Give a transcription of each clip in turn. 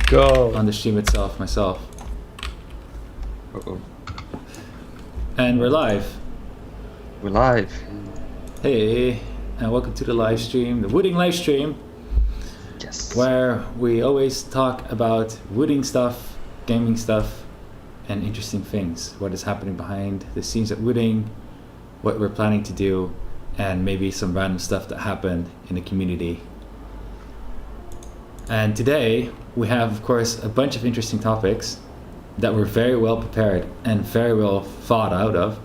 Go. on the stream itself myself. Uh-oh. And we're live. We're live. Hey, and welcome to the live stream, the Wooting live stream, Yes. where we always talk about Wooting stuff, gaming stuff, and interesting things. What is happening behind the scenes at Wooting, what we're planning to do, and maybe some random stuff that happened in the community. And today we have, of course, a bunch of interesting topics that were very well prepared and very well thought out of.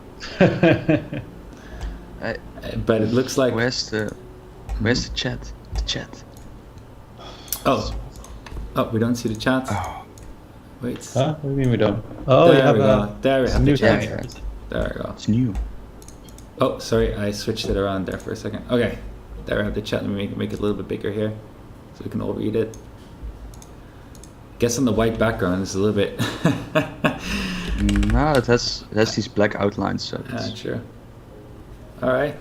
But it looks like Where's the chat? The chat. oh, we don't see the chat. Oh. Wait. Huh? What do you mean we don't? Oh, there you have we go. There we it's have new the chat. thing. There we go. It's new. Oh, sorry, I switched it around there for a second. Okay, there we have the chat. Let me make it a little bit bigger here, so we can all read it. Guess on the white background is a little bit. No, it has these black outlines. So it's... Sure. All right.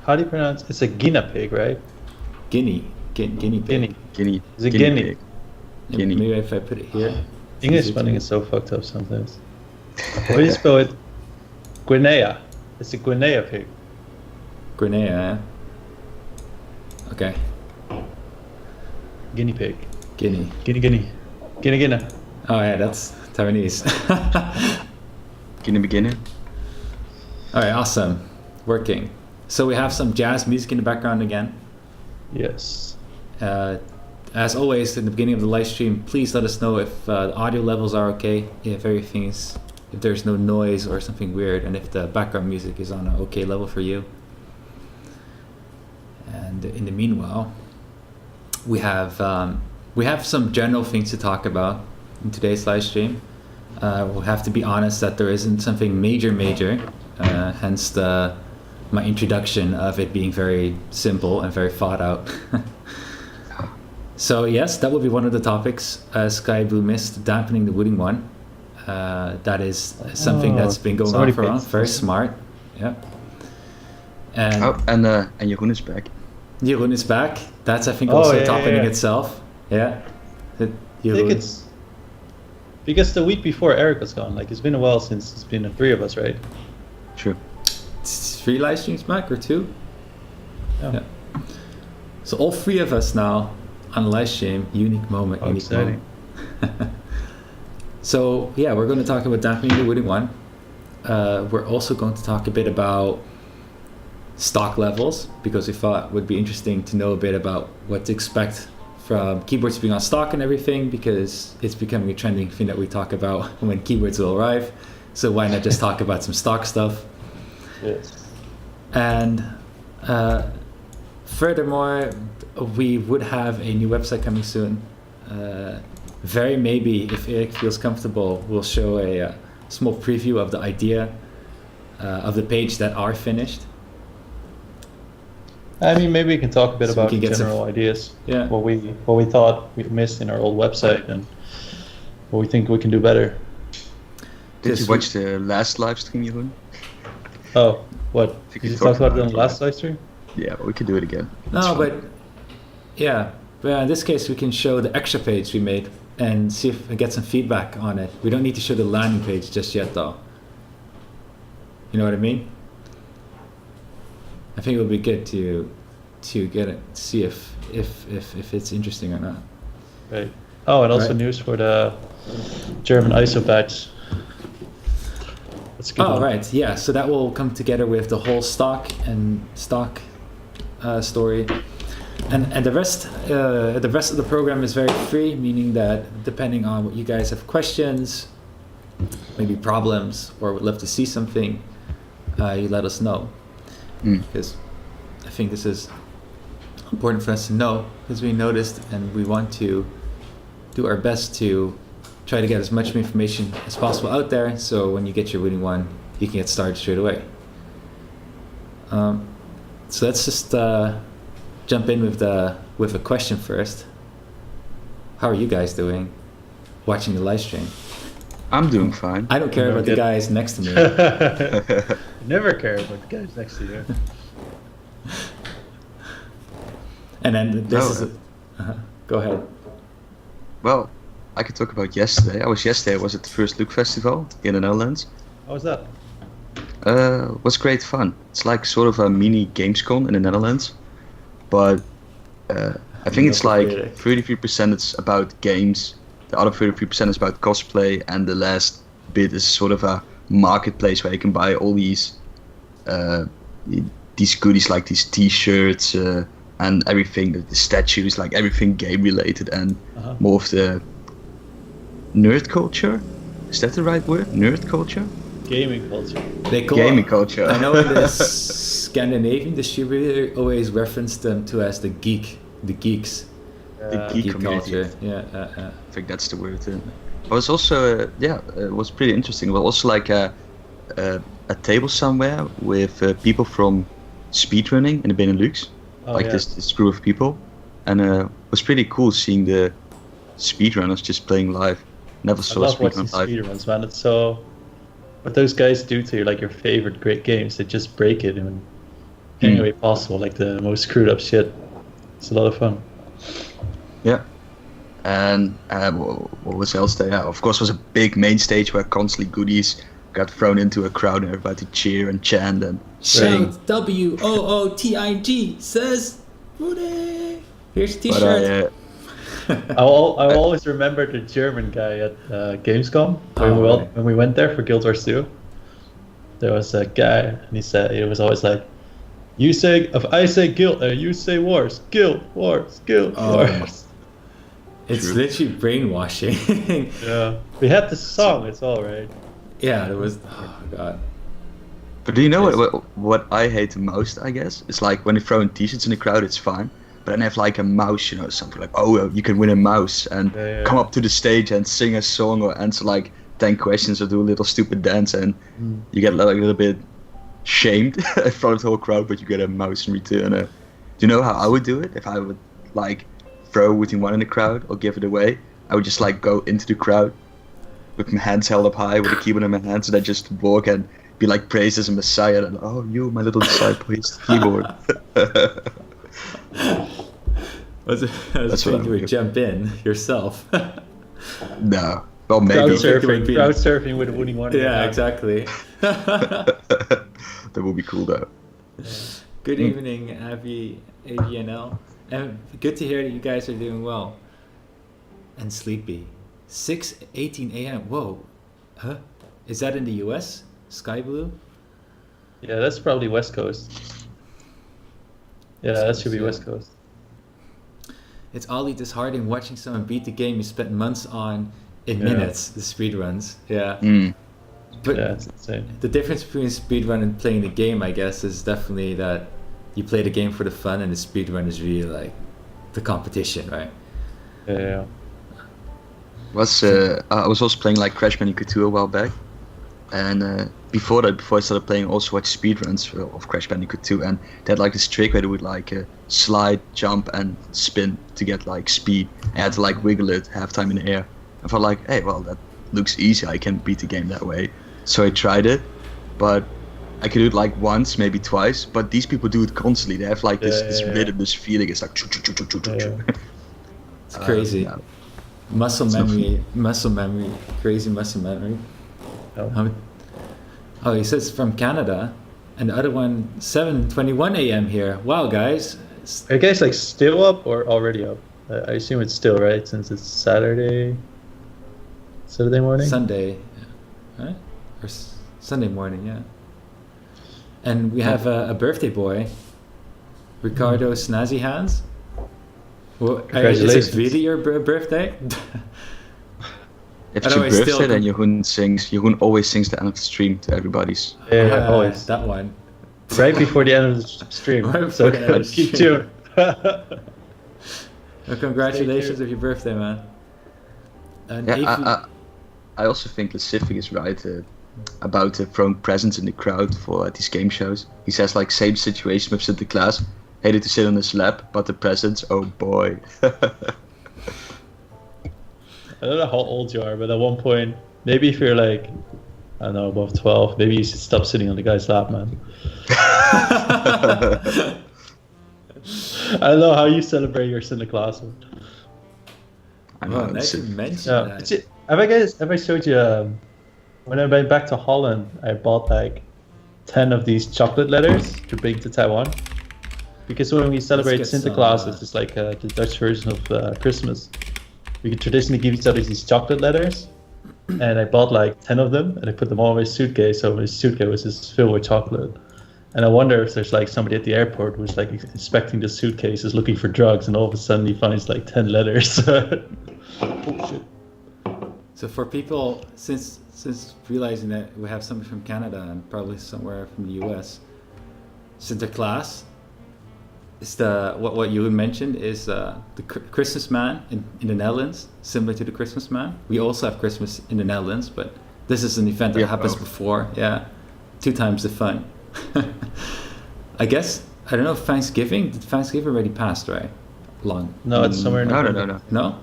How do you pronounce? It's a guinea pig, right? Guinea pig. Guinea. Guinea. It's a guinea. Pig. Guinea. Maybe if I put it here. English spelling is so fucked up sometimes. How do you spell it? Guinea. It's a Guinea pig. Guinea. Yeah? Okay. Guinea pig. Guinea. Guinea. Oh yeah, that's Taiwanese. Beginner. All right, awesome. Working. So we have some jazz music in the background again. Yes. As always, in the beginning of the live stream, please let us know if the audio levels are okay, if if there's no noise or something weird, and if the background music is on an okay level for you. And in the meanwhile, we have some general things to talk about in today's live stream. We'll have to be honest that there isn't something major, hence my introduction of it being very simple and very thought out. So yes, that will be one of the topics, Sky Blue Mist, dampening the Wooting one. That is something that's been going on for a while. Very smart. Yeah. And Jeroen is back. Jeroen is back. That's, I think, also a topic in itself. Yeah. I think it's because the week before Eric was gone. Like, it's been a while since it's been the three of us, right? True. It's 3 live streams back or 2? Yeah. So all 3 of us now on live stream. Unique moment. Exciting. So yeah, we're going to talk about dampening the Wooting one. We're also going to talk a bit about stock levels, because we thought it would be interesting to know a bit about what to expect from keyboards being on stock and everything, because it's becoming a trending thing that we talk about when keyboards will arrive. So why not just talk about some stock stuff? Yes. And furthermore, we would have a new website coming soon. Very maybe, if Eric feels comfortable, we'll show a small preview of the idea of the page that are finished. I mean, maybe we can talk a bit So about we can get general ideas. Yeah. What we thought we missed in our old website and what we think we can do better. Did you watch the last live stream, Jeroen? Oh, what? Did You talked about it on the last live stream? Yeah, we could do it again. No, but yeah. But in this case, we can show the extra page we made and see if we get some feedback on it. We don't need to show the landing page just yet, though. You know what I mean? I think it would be good to get it, see if it's interesting or not. Right. Oh, and also Right. news for the German ISO badge. That's a good Oh, one. right. Yeah. So that will come together with the whole stock story, and the rest of the program is very free, meaning that depending on what you guys have questions, maybe problems, or would love to see something, you let us know. Because I think this is important for us to know, because we noticed and we want to do our best to try to get as much information as possible out there, so when you get your Wooting one, you can get started straight away. So let's just jump in with a question first. How are you guys doing watching the live stream? I'm doing fine. I don't care about the guys next to me. Never care about the guys next to you. And then this is... Go ahead. Well, I could talk about yesterday. I was at the first Look Festival in the Netherlands. How was that? Was great fun. It's like sort of a mini Gamescom in the Netherlands, but I think it's like 33% it's about games, the other 33% is about cosplay, and the last bit is sort of a marketplace where you can buy all these goodies like these T-shirts and everything, the statues, like everything game related, and more of the nerd culture. Is that the right word? Nerd culture? Gaming culture. They call Gaming culture. I know in the Scandinavian distributor always reference them to as the geeks. The geek community. Culture. I think that's the word. It was also it was pretty interesting. It was also like a table somewhere with people from speedrunning in the Benelux, this group of people, and it was pretty cool seeing the speedrunners just playing live. Never saw I love watching speedrun live. speedruns, man. It's so what those guys do to your favorite great games. They just break it in any way possible, like the most screwed up shit. It's a lot of fun. Yeah. And what was else there? Yeah, of course, was a big main stage where constantly goodies got thrown into a crowd and everybody cheer and chant and sing. Shout WOOTING says Wooting. Here's a T-shirt. I'll always remember the German guy at Gamescom when we went there for Guild Wars 2. There was a guy, and he said it was always like, if I say guild, you say wars, guild wars, guild wars. It's literally brainwashing. Yeah, we had the song. It's all right. Yeah, it was. Oh god. But do you know what I hate the most? I guess it's like when they throw in T-shirts in the crowd, it's fine. But then they have like a mouse, something like, you can win a mouse and come up to the stage and sing a song or answer like 10 questions or do a little stupid dance, and you get like a little bit shamed in front of the whole crowd, but you get a mouse in return. Do you know how I would do it if I would like throw Wooting 1 in the crowd or give it away? I would just like go into the crowd with my hands held up high with a keyboard in my hands, and I just walk and be like praised as a messiah, and you, my little disciple, here's the keyboard. I was thinking you would jump in yourself. No. Well, maybe. Crowd surfing with a Wooting 1. Yeah, exactly. That would be cool though. Good evening, AVNL. And good to hear that you guys are doing well. And sleepy. 6:18 a.m. Whoa. Huh? Is that in the US? Sky blue? Yeah, that's probably West Coast. Yeah, that should be West Coast. It's oddly disheartening watching someone beat the game you spent months on in minutes, the speedruns. Yeah. But it's insane. The difference between speedrun and playing the game, I guess, is definitely that you play the game for the fun, and the speedrun is really like the competition, right? Yeah. I was also playing like Crash Bandicoot 2 a while back, and before I started playing, I also watched speedruns of Crash Bandicoot 2, and they had like this trick where they would like slide, jump, and spin to get like speed. I had to like wiggle it half time in the air. I thought like, hey, well, that looks easy. I can beat the game that way. So I tried it, but I could do it like once, maybe twice. But these people do it constantly. They have like this rhythm, this feeling. It's like It's crazy. Muscle memory, crazy muscle memory. Oh, he says from Canada, and the other one 7:21 a.m. here. Wow, guys. Are you guys like still up or already up? I assume it's still, right, since it's Saturday morning. Sunday, right? Or Sunday morning, yeah. And we have a birthday boy, Ricardo Snazzy Hands. Well, congratulations. Is it really your birthday? If it's your birthday, then Jeroen always sings the end of the stream to everybody's. Yeah, always. That one. Right before the end of the stream. So keep tuned. Well, congratulations on your birthday, man. And I also think Pacific is right about throwing presents in the crowd for these game shows. He says like same situation with Sinterklaas. Hated to sit on his lap, but the presents, oh boy. I don't know how old you are, but at one point, maybe if you're like, I don't know, above 12, maybe you should stop sitting on the guy's lap, man. I don't know how you celebrate your Sinterklaas. I know. Well, nice you mentioned Yeah. that. Have I showed you when I went back to Holland, I bought like 10 of these chocolate letters to bring to Taiwan. Because when we celebrate get Santa some, Claus, it's like the Dutch version of Christmas. We could traditionally give each other these chocolate letters, and I bought like 10 of them, and I put them all in my suitcase. So my suitcase was just filled with chocolate. And I wonder if there's like somebody at the airport who's like inspecting the suitcases, looking for drugs, and all of a sudden he finds like 10 letters. Oh, shit. So for people, since realizing that we have somebody from Canada and probably somewhere from the US, Sinterklaas is what you mentioned is the Christmas man in the Netherlands, similar to the Christmas man. We also have Christmas in the Netherlands, but this is an event that happens before. Yeah, 2 times the fun. I guess I don't know if Thanksgiving. Did Thanksgiving already passed, right? Long. No, it's somewhere in November. No. No.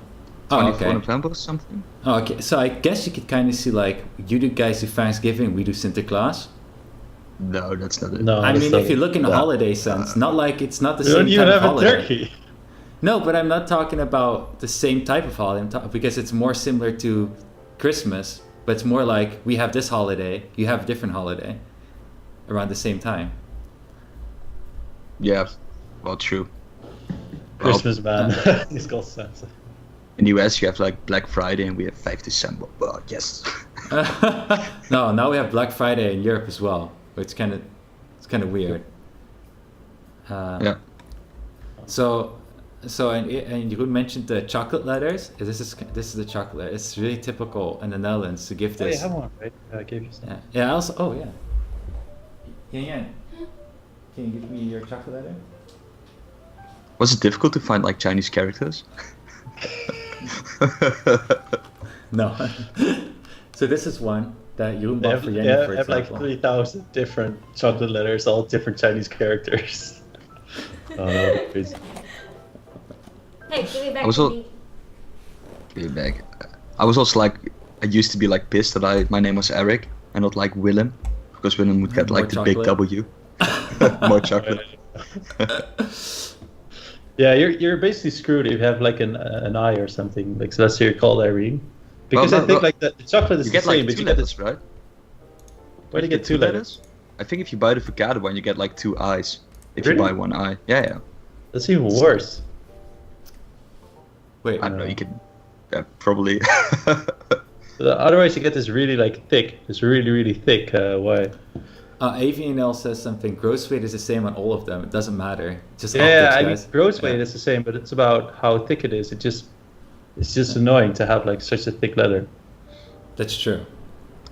24 November or something. Oh, okay. So I guess you could kind of see like you guys do Thanksgiving, we do Sinterklaas. No, that's not it. No, I mean, if you look in the Yeah. holiday sense, not like it's not the we same don't even type of have a holiday. turkey. No, but I'm not talking about the same type of holiday because it's more similar to Christmas, but it's more like we have this holiday, you have a different holiday around the same time. Yeah, well, true. Christmas man. He's called Santa. In the US, you have like Black Friday, and we have 5 December. But yes. No, now we have Black Friday in Europe as well. It's kind of weird. Yeah. So and Jeroen mentioned the chocolate letters. This is the chocolate letter. It's really typical in the Netherlands to give Oh, you this. have one, right? I gave you some. Yeah. Also. Oh yeah. Yeah. Can you give me your chocolate letter? Was it difficult to find like Chinese characters? No. So this is one that Jeroen They bought have, for they Jenny, for have like example. 3,000 different chocolate letters, all different Chinese characters. Oh, no, crazy. Hey, give me back I was to al- me. Be back. I was also like, I used to be like pissed that my name was Eric and not like Willem, because Willem would get More like the big chocolate. W. More chocolate. Yeah, you're basically screwed if you have like an I or something. Like, so that's how you're called Irene. Because Well, I think no. like the chocolate is You the get like same, but 2 you get letters, this. right? Where do you get 2 letters? I think if you buy the avocado one, you get like 2 eyes. If Really? you buy 1 eye. Yeah. That's even worse. Wait. I don't know, you can probably. Otherwise, you get this really like thick, this really really thick Y. AVNL says something. Gross weight is the same on all of them. It doesn't matter. Just Yeah, optics, I mean, guys. gross weight Yeah. is the same, but it's about how thick it is. It's just annoying to have like such a thick letter. That's true.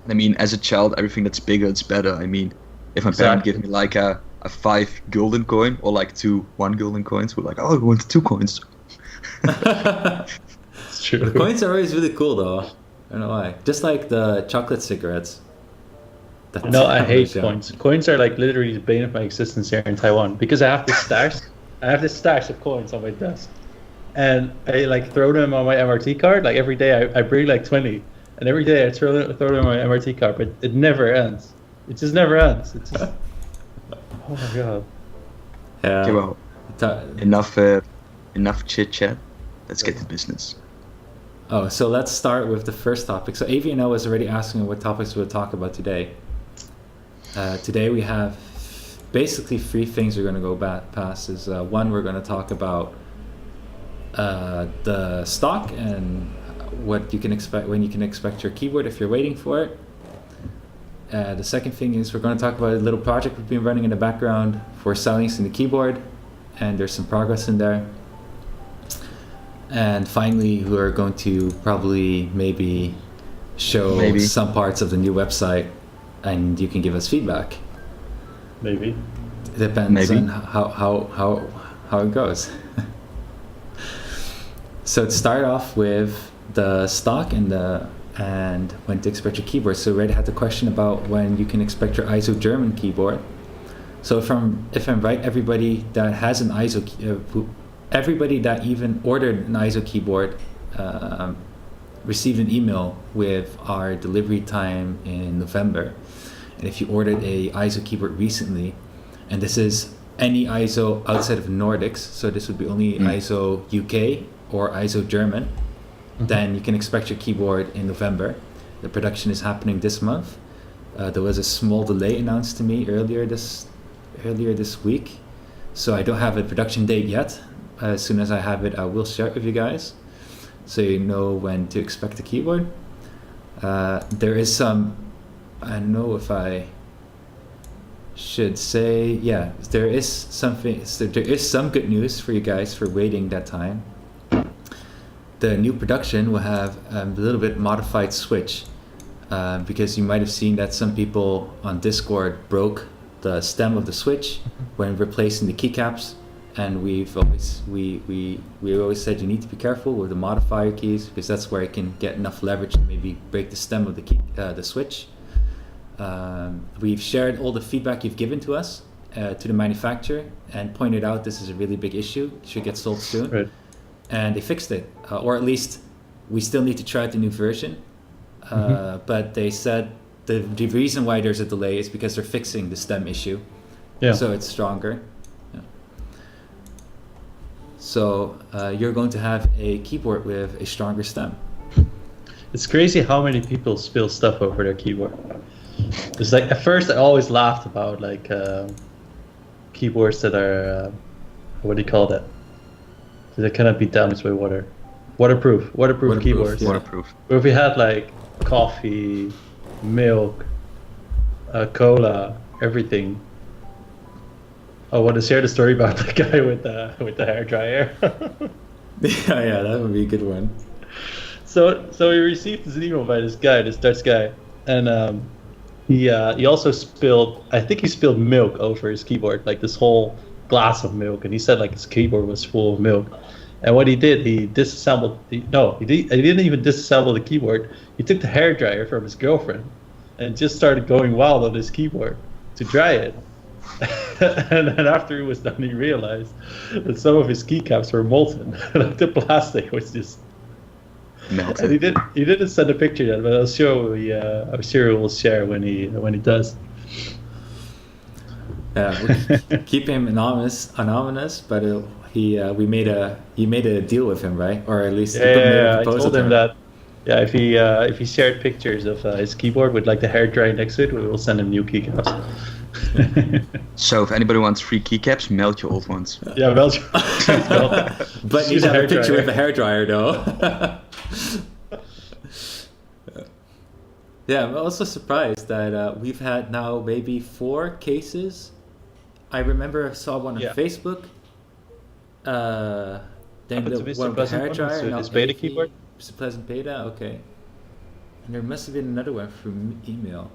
I mean, as a child, everything that's bigger, it's better. I mean, if my parent Exactly. give me like a 5 golden coin or like 2 1 golden coins, we're like, oh, we want 2 coins. It's true. The coins are always really cool though. I don't know why. Just like the chocolate cigarettes. No, I hate Yeah. coins. Coins are like literally the bane of my existence here in Taiwan because I have this stash. I have this stash of coins on my desk, and I like throw them on my MRT card. Like every day, I bring like 20, and every day I throw them on my MRT card, but it never ends. It just never ends. It's just, oh my god. Yeah. Okay, well, Ta- enough chit chat. Let's get to business. Oh, so let's start with the first topic. So AVNO was already asking what topics we'll talk about today. Today we have basically 3 things we're going to go past. Is one, we're going to talk about the stock and what you can expect when you can expect your keyboard if you're waiting for it. The second thing is we're going to talk about a little project we've been running in the background for silencing the keyboard, and there's some progress in there. And finally, we're going to probably maybe show some parts of the new website, and you can give us feedback. Maybe. It depends on how it goes. So to start off with the stock and when to expect your keyboard. So we already had the question about when you can expect your ISO German keyboard. So if I'm right, everybody that has an ISO everybody that even ordered an ISO keyboard received an email with our delivery time in November. And if you ordered a ISO keyboard recently, and this is any ISO outside of Nordics, so this would be only ISO UK or ISO German, then you can expect your keyboard in November. The production is happening this month. There was a small delay announced to me earlier this week, so I don't have a production date yet. As soon as I have it, I will share it with you guys, so you know when to expect the keyboard. There is some, I don't know if I should say, yeah, there is something. So there is some good news for you guys for waiting that time. The new production will have a little bit modified switch, because you might have seen that some people on Discord broke the stem of the switch when replacing the keycaps, and we always said you need to be careful with the modifier keys, because that's where you can get enough leverage to maybe break the stem of the switch. We've shared all the feedback you've given to us to the manufacturer and pointed out this is a really big issue, it should get solved soon. Right. And they fixed it, or at least we still need to try out the new version. But they said the reason why there's a delay is because they're fixing the stem issue, so it's stronger. Yeah. So you're going to have a keyboard with a stronger stem. It's crazy how many people spill stuff over their keyboard. It's like at first I always laughed about like keyboards that are what do you call that? That cannot be damaged by water. Waterproof keyboards. Yeah. Waterproof. But if we had like coffee, milk, cola, everything. I want to share the story about the guy with the hair dryer. yeah, that would be a good one. So we received this email by this Dutch guy, and he also spilled. I think he spilled milk over his keyboard, like this whole glass of milk, and he said like his keyboard was full of milk. And what he did, he disassembled. He didn't even disassemble the keyboard. He took the hair dryer from his girlfriend, and just started going wild on his keyboard to dry it. And then after it was done, he realized that some of his keycaps were molten. Like the plastic was just melted. And he didn't send a picture yet, but I'm sure he will share when he does. Yeah, we'll keep him anonymous, but he made a deal with him, right? Or at least I told him that. Yeah, if he shared pictures of his keyboard with like the hair dryer next to it, we will send him new keycaps. So if anybody wants free keycaps, melt your old ones. Yeah, melt. But you have a picture with a hair dryer, though. Yeah, I'm also surprised that we've had now maybe 4 cases. I remember I saw one on Facebook. Then the one with the hair dryer. So this beta keyboard? Mr. Pleasant Beta, okay. And there must have been another one through email.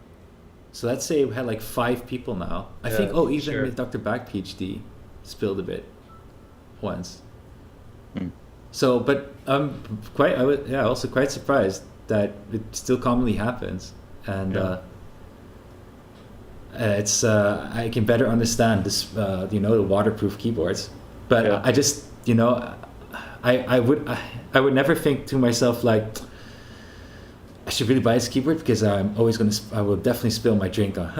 So let's say we had like 5 people now. I think, even with Dr. Back PhD spilled a bit once. So, but I'm also quite surprised that it still commonly happens. And it's I can better understand this, the waterproof keyboards. But I just, I would never think to myself like, I should really buy this keyboard because I will definitely spill my drink on.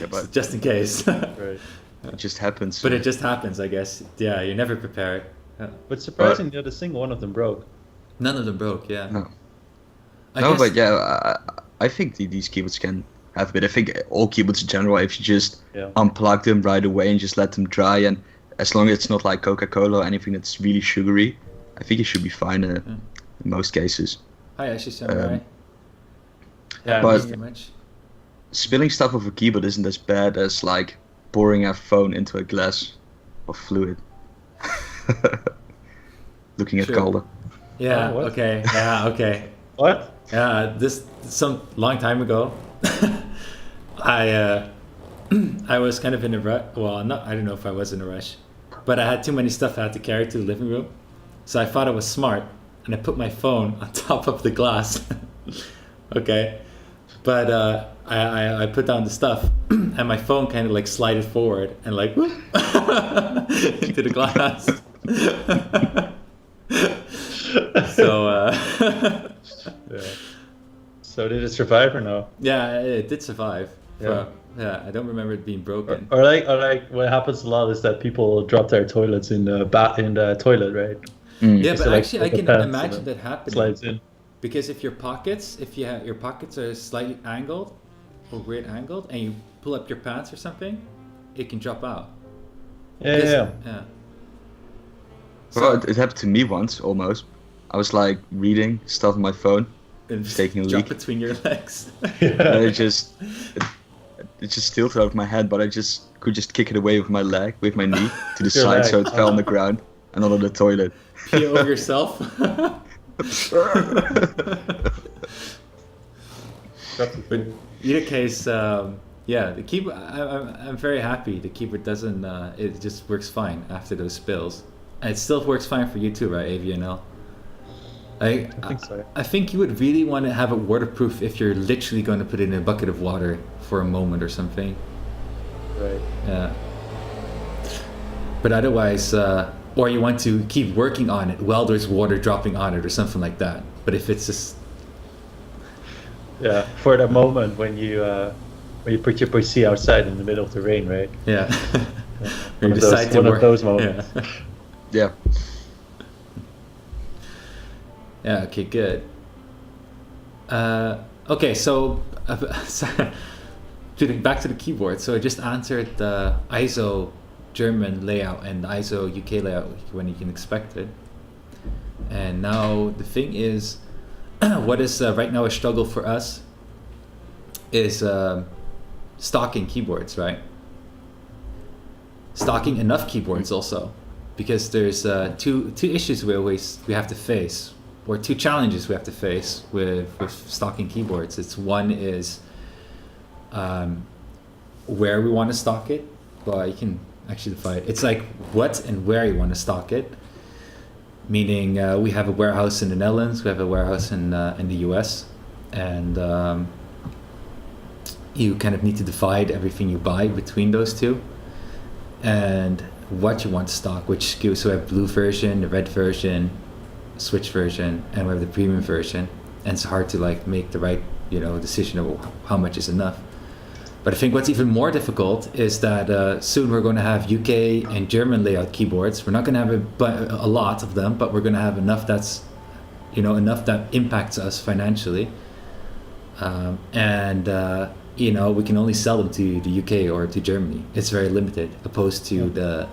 But just in case. Right. It just happens. But it just happens, I guess. Yeah, you're never prepared. Yeah. But surprisingly, not a single one of them broke. None of them broke, yeah. No. I think these keyboards can have a bit. I think all keyboards in general, if you just unplug them right away and just let them dry, and as long as it's not like Coca-Cola or anything that's really sugary, I think it should be fine in most cases. Hi, actually sound right. Yeah, but too much. Spilling stuff off a keyboard isn't as bad as like pouring a phone into a glass of fluid. Looking at Calder. Yeah. What? Okay. Yeah. Okay. What? Yeah. This some long time ago. I was kind of in a rush. Well, I don't know if I was in a rush, but I had too many stuff I had to carry to the living room, so I thought I was smart, and I put my phone on top of the glass. Okay, but I put down the stuff, and my phone kind of like slided forward and like whoop, into the glass. So. So did it survive or no? Yeah, it did survive. Yeah. I don't remember it being broken. Or like what happens a lot is that people drop their toilets in the toilet, right? Yeah, So, but like, actually, I the can pants and imagine then that happening slides in. because if your pockets are slightly angled or weird angled, and you pull up your pants or something, it can drop out. Yeah, Because- yeah. yeah. Well, it happened to me once almost. I was like reading stuff on my phone, And It's taking a drop leak. between your legs. and Yeah. it just tilted out of my head, but I just could just kick it away with my leg, with my knee to the Your side, leg. so it fell on the ground and not on the toilet. Pee over yourself. But either case, yeah, the keyboard. I'm very happy the keyboard doesn't. It just works fine after those spills, and it still works fine for you too, right, AVNL? I think so. I think you would really want to have it waterproof if you're literally going to put it in a bucket of water for a moment or something. Right. Yeah. But otherwise, or you want to keep working on it while there's water dropping on it or something like that. But if it's just Yeah, for the moment when you put your PC outside in the middle of the rain, right? yeah, One of those moments. Yeah. Yeah. Yeah. Okay. Good. Okay. So, back to the keyboard. So I just answered the ISO German layout and the ISO UK layout when you can expect it. And now the thing is, what is right now a struggle for us is stocking keyboards, right? Stocking enough keyboards also, because there's two issues we have to face, or two challenges we have to face with stocking keyboards. It's one is where we want to stock it. Well, you can actually divide it. It's like what and where you want to stock it. Meaning we have a warehouse in the Netherlands, we have a warehouse in the US, and you kind of need to divide everything you buy between those two, and what you want to stock, which gives, so we have blue version, the red version, switch version, and we have the premium version, and it's hard to like make the right decision of how much is enough. But I think what's even more difficult is that soon we're going to have UK and German layout keyboards. We're not going to have a lot of them, but we're going to have enough enough that impacts us financially. And we can only sell them to the UK or to Germany. It's very limited, opposed to the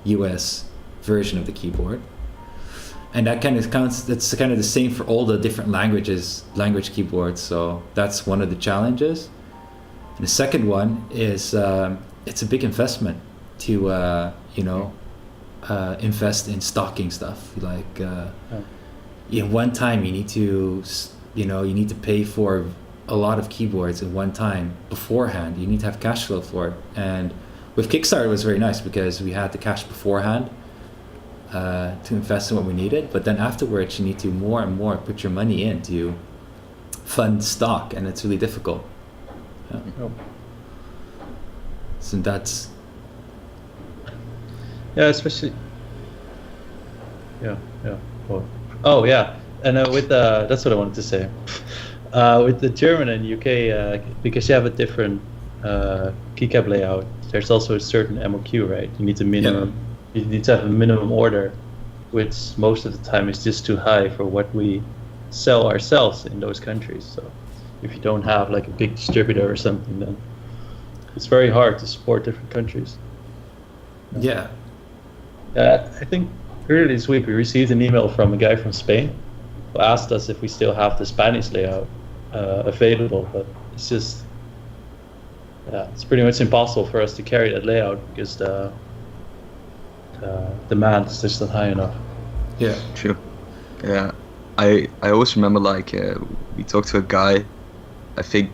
US version of the keyboard. And that kind of counts. That's kind of the same for all the different language keyboards. So that's one of the challenges. And the second one is it's a big investment to invest in stocking stuff. Like one time you need to pay for a lot of keyboards in one time beforehand. You need to have cash flow for it. And with Kickstarter it was very nice because we had the cash beforehand to invest in what we needed. But then afterwards you need to more and more put your money in to fund stock, and it's really difficult. Yeah. Oh. So that's especially oh yeah, and with that's what I wanted to say. With the German and UK, because you have a different keycap layout, there's also a certain MOQ, right? You need to have a minimum order, which most of the time is just too high for what we sell ourselves in those countries. So if you don't have like a big distributor or something, then it's very hard to support different countries. Yeah. I think earlier this week we received an email from a guy from Spain who asked us if we still have the Spanish layout available, but it's just it's pretty much impossible for us to carry that layout because the demand is just not high enough. Yeah. True. Yeah. I always remember we talked to a guy. I think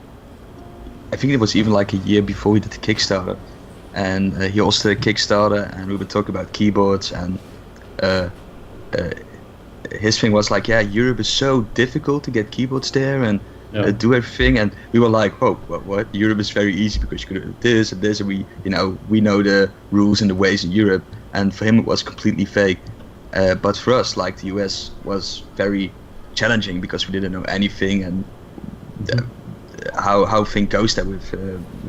it was even like a year before we did the Kickstarter, and he also did a Kickstarter, and we were talking about keyboards, and his thing was like, yeah, Europe is so difficult to get keyboards there and do everything, and we were like, oh, what? Europe is very easy because you could do this and this, and we know the rules and the ways in Europe, and for him it was completely fake. But for us, like, the US was very challenging because we didn't know anything, and how thing goes there with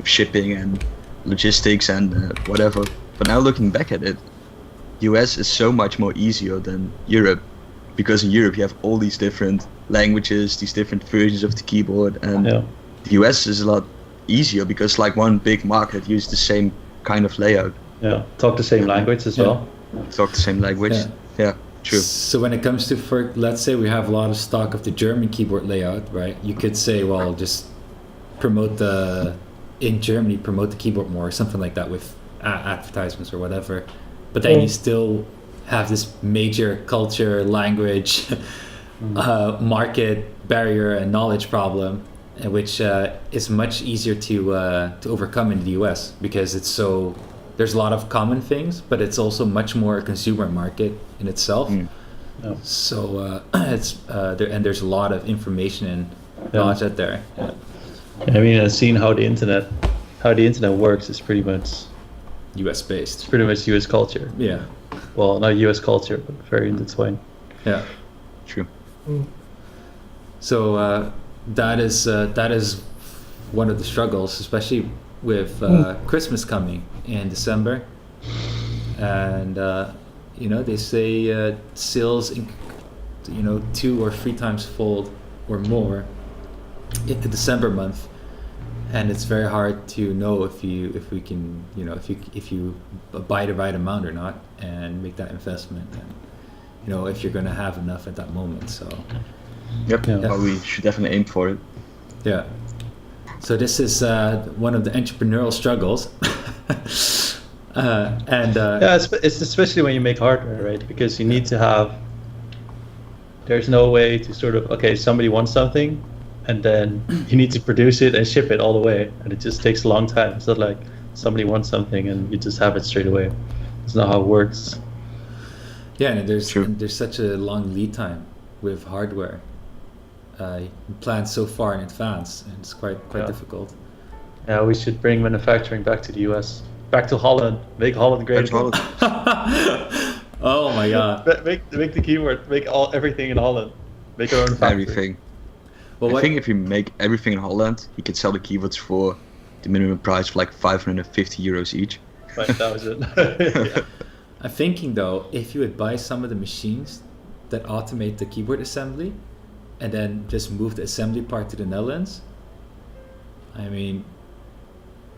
shipping and logistics and whatever. But now looking back at it, US is so much more easier than Europe, because in Europe you have all these different languages, these different versions of the keyboard, and the US is a lot easier because like one big market uses the same kind of layout. Yeah, talk the same language as well. Talk the same language. Yeah, true. So when it comes to, let's say we have a lot of stock of the German keyboard layout, right? You could say, well, just in Germany, promote the keyboard more, or something like that with advertisements or whatever. But then you still have this major culture, language, market barrier and knowledge problem, which is much easier to overcome in the US because there's a lot of common things, but it's also much more a consumer market in itself. So there's a lot of information and knowledge out there. I mean, seeing how the internet works is pretty much US based. It's pretty much US culture. Yeah. Well, not US culture, but very intertwined. Yeah. True. So that is one of the struggles, especially with Christmas coming in December, and they say sales 2 or 3 times fold or more in the December month, and it's very hard to know if you buy the right amount or not and make that investment, and if you're going to have enough at that moment. So well, we should definitely aim for it. Yeah. So this is one of the entrepreneurial struggles. It's especially when you make hardware, right? Because you need to have. There's no way to sort of somebody wants something, and then you need to produce it and ship it all the way, and it just takes a long time. It's not like somebody wants something and you just have it straight away. It's not how it works. Yeah, and there's such a long lead time with hardware. Planned so far in advance, and it's quite difficult. Yeah, we should bring manufacturing back to the US, back to Holland, make Holland great again. Oh my God! make the keyboard, make everything in Holland, make our own factory. Everything. Well, I think if you make everything in Holland, you can sell the keyboards for the minimum price of like 550 euros each. 5,000. I'm thinking though, if you would buy some of the machines that automate the keyboard assembly, and then just move the assembly part to the Netherlands, I mean,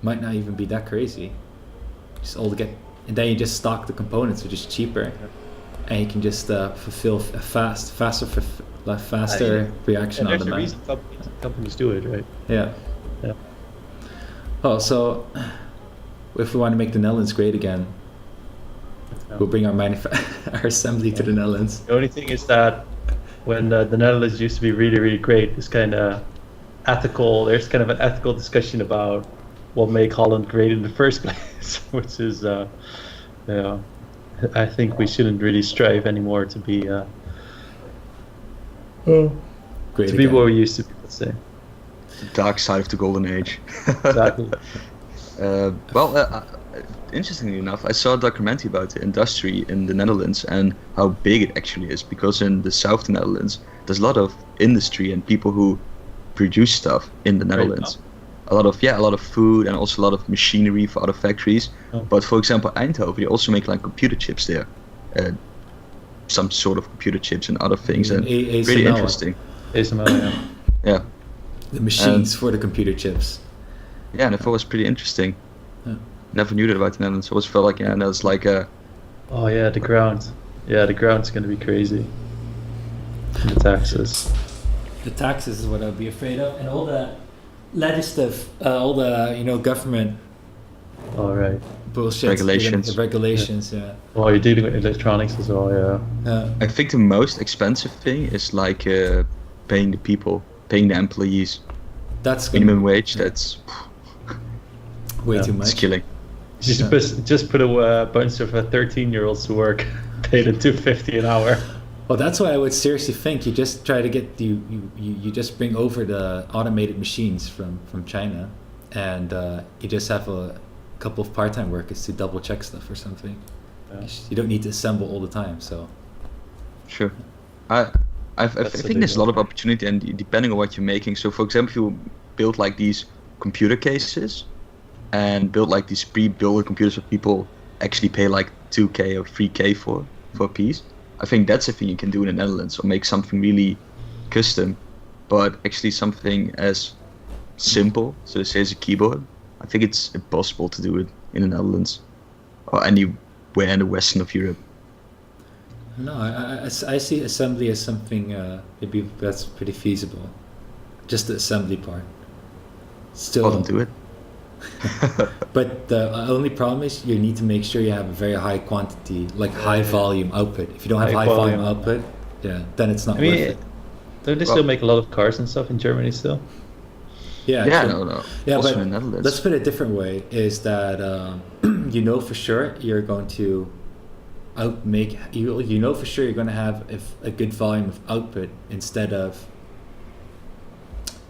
might not even be that crazy. And then you just stock the components, which is cheaper, and you can just fulfill a faster reaction on demand. There's a reason companies do it, right? Yeah. Oh, so if we want to make the Netherlands great again, we'll bring our assembly to the Netherlands. The only thing is that when the Netherlands used to be really, really great, it's kind of ethical. There's kind of an ethical discussion about what make Holland great in the first place, which is, I think we shouldn't really strive anymore to be great to be what we used to be. Let's say. Dark side of the golden age. Exactly. Interestingly enough, I saw a documentary about the industry in the Netherlands and how big it actually is, because in the south of the Netherlands there's a lot of industry and people who produce stuff in the Netherlands. A lot of food and also a lot of machinery for other factories. But for example, Eindhoven, they also make like computer chips there, some sort of computer chips and other things, and really interesting. ASML, yeah. The machines for the computer chips. Yeah, and I thought it was pretty interesting. Never knew that about the Netherlands. I always felt like, that's like a... Oh yeah, the ground. Yeah, the ground's going to be crazy. And the taxes. The taxes is what I'd be afraid of, and all the legislative, all the government. All right. Bullshit. Regulations. Yeah. Oh, you're dealing with electronics as well, yeah. I think the most expensive thing is like paying the people, paying the employees. That's minimum wage. That's way too much. It's killing. Just put a bunch of 13-year-olds to work, pay them $2.50 an hour. Well, that's why I would seriously think you just try to get you just bring over the automated machines from China, and you just have a couple of part-time workers to double check stuff or something. Yeah. You don't need to assemble all the time. So. Sure. I think there's a lot of opportunity, and depending on what you're making. So, for example, if you build like these computer cases, and build like these pre-built computers where people actually pay like 2K or 3K for a piece. I think that's a thing you can do in the Netherlands, or make something really custom, but actually something as simple, so to say, as a keyboard. I think it's impossible to do it in the Netherlands or anywhere in the western of Europe. No, I see assembly as something maybe that's pretty feasible. Just the assembly part. Still, Well, do it. but the only problem is you need to make sure you have a very high quantity, like high volume output. If you don't have high volume output, then it's not worth it. Don't they still make a lot of cars and stuff in Germany still? Yeah, No. Yeah, also but in the Netherlands. let's put it a different way: is that you know for sure you're going to you know for sure you're going to have a good volume of output instead of.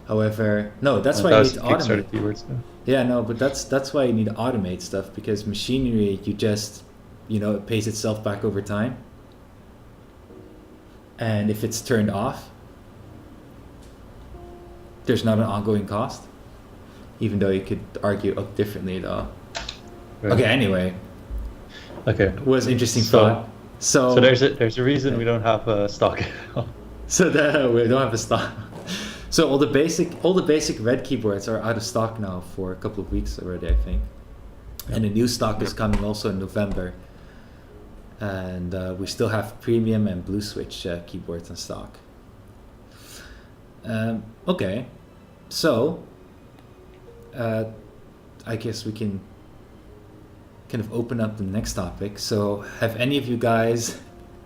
However, no, that's why you need to automate. Keywords, Yeah, no, but that's why you need to automate stuff, because machinery, you just, it pays itself back over time. And if it's turned off, there's not an ongoing cost, even though you could argue differently though. Right. Okay, anyway. Okay. It was interesting thought. So there's a reason we don't have a stock. So we don't have a stock. So all the basic red keyboards are out of stock now for a couple of weeks already, I think. And the new stock is coming also in November. And we still have premium and blue switch keyboards in stock. Okay, so I guess we can kind of open up the next topic. So have any of you guys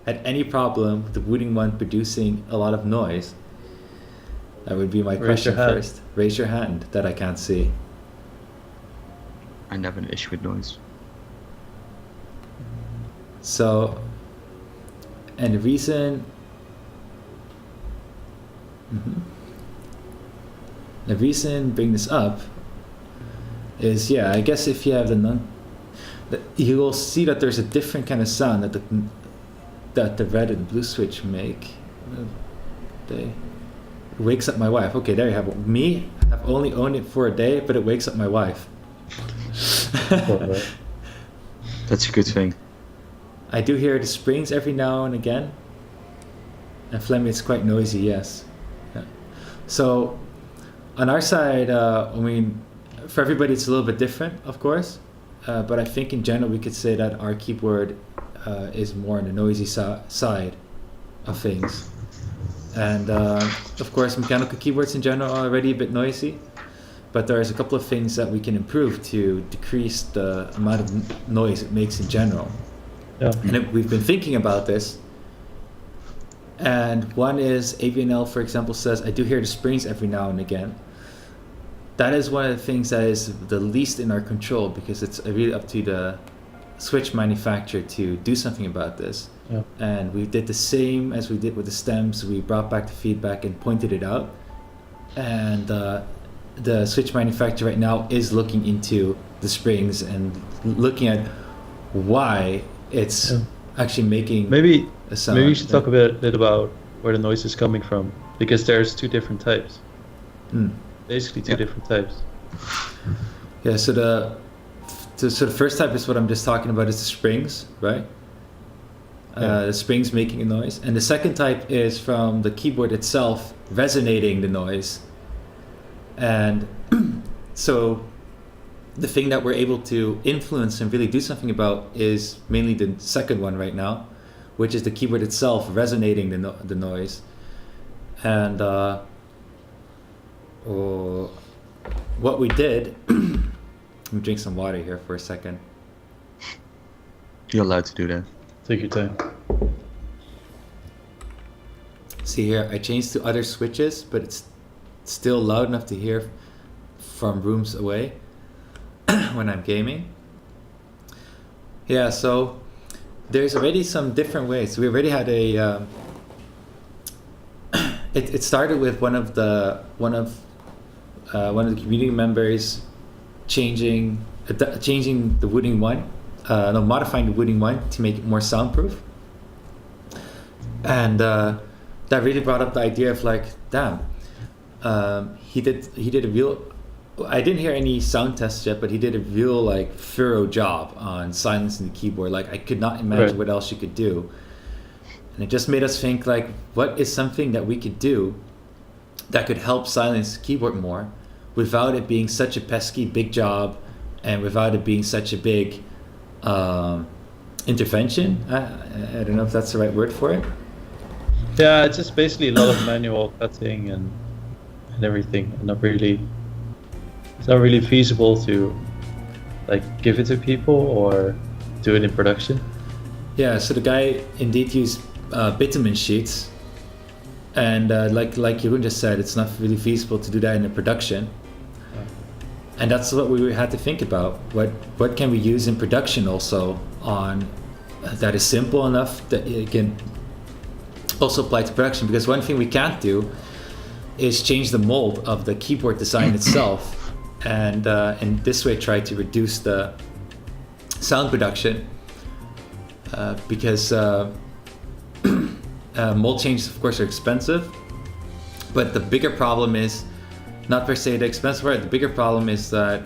had any problem with the Wooting one producing a lot of noise? That would be my question first. Raise your hand that I can't see. I never had an issue with noise. So, and the reason bring this up is, I guess if you have you will see that there's a different kind of sound that the red and blue switch make. It wakes up my wife. Okay, there you have it. Me, I've only owned it for a day, but it wakes up my wife. That's a good thing. I do hear the springs every now and again. And Flemmy, it's quite noisy, yes. Yeah. So, on our side, for everybody it's a little bit different, of course. But I think in general we could say that our keyboard is more on the noisy side of things. And of course mechanical keyboards in general are already a bit noisy, but there's a couple of things that we can improve to decrease the amount of noise it makes in general. Yeah. And we've been thinking about this, and one is AVNL, for example, says, I do hear the springs every now and again. That is one of the things that is the least in our control, because it's really up to the switch manufacturer to do something about this. Yeah. And we did the same as we did with the stems. We brought back the feedback and pointed it out. And the switch manufacturer right now is looking into the springs and looking at why it's actually making a sound. Maybe you should talk a bit about where the noise is coming from, because there's two different types. Basically two different types. Yeah, so the first type is what I'm just talking about, is the springs, right? The springs making a noise. And the second type is from the keyboard itself resonating the noise. And so the thing that we're able to influence and really do something about is mainly the second one right now, which is the keyboard itself resonating the noise. And what we did, let me drink some water here for a second. You're allowed to do that. Take your time. See here, I changed to other switches, but it's still loud enough to hear from rooms away when I'm gaming. Yeah, so there's already some different ways. We already had a it started with one of the community members changing the Wooting one, modifying the Wooting one to make it more soundproof, and that really brought up the idea of like, damn, he did a real I didn't hear any sound tests yet, but he did a real like thorough job on silencing the keyboard. Like I could not imagine Right. what else you could do, and it just made us think like, what is something that we could do that could help silence the keyboard more, without it being such a pesky big job, and without it being such a big intervention. I don't know if that's the right word for it. Yeah, it's just basically a lot of manual cutting and everything, and it's not really feasible to like give it to people or do it in production. Yeah, so the guy indeed used bitumen sheets, and like Jeroen just said, it's not really feasible to do that in a production. And that's what we had to think about. What can we use in production also on that is simple enough that it can also apply to production? Because one thing we can't do is change the mold of the keyboard design itself, and in this way try to reduce the sound production, because mold changes of course are expensive, but the bigger problem is not per se the expensive part. The bigger problem is that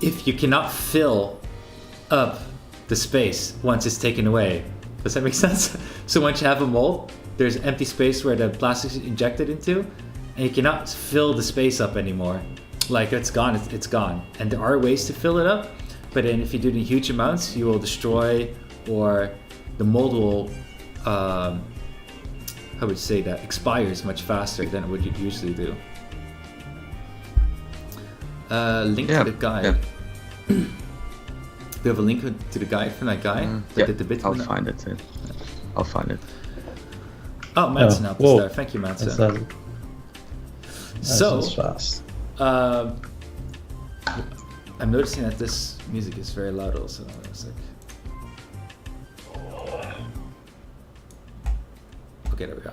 if you cannot fill up the space once it's taken away. Does that make sense? So once you have a mold, there's empty space where the plastic is injected into, and you cannot fill the space up anymore. Like it's gone, it's gone. And there are ways to fill it up, but then if you do it in huge amounts, you will destroy, or the mold will, how would you say that, expires much faster than it would usually do. Link to the guide. Yeah. Do you have a link to the guide from that guy that did the bit? I'll find it. I'll find it. Oh, Manson helped us whoa. there. Thank you, Manson. That's So, fast. I'm noticing that this music is very loud also. It's like... Okay, there we go.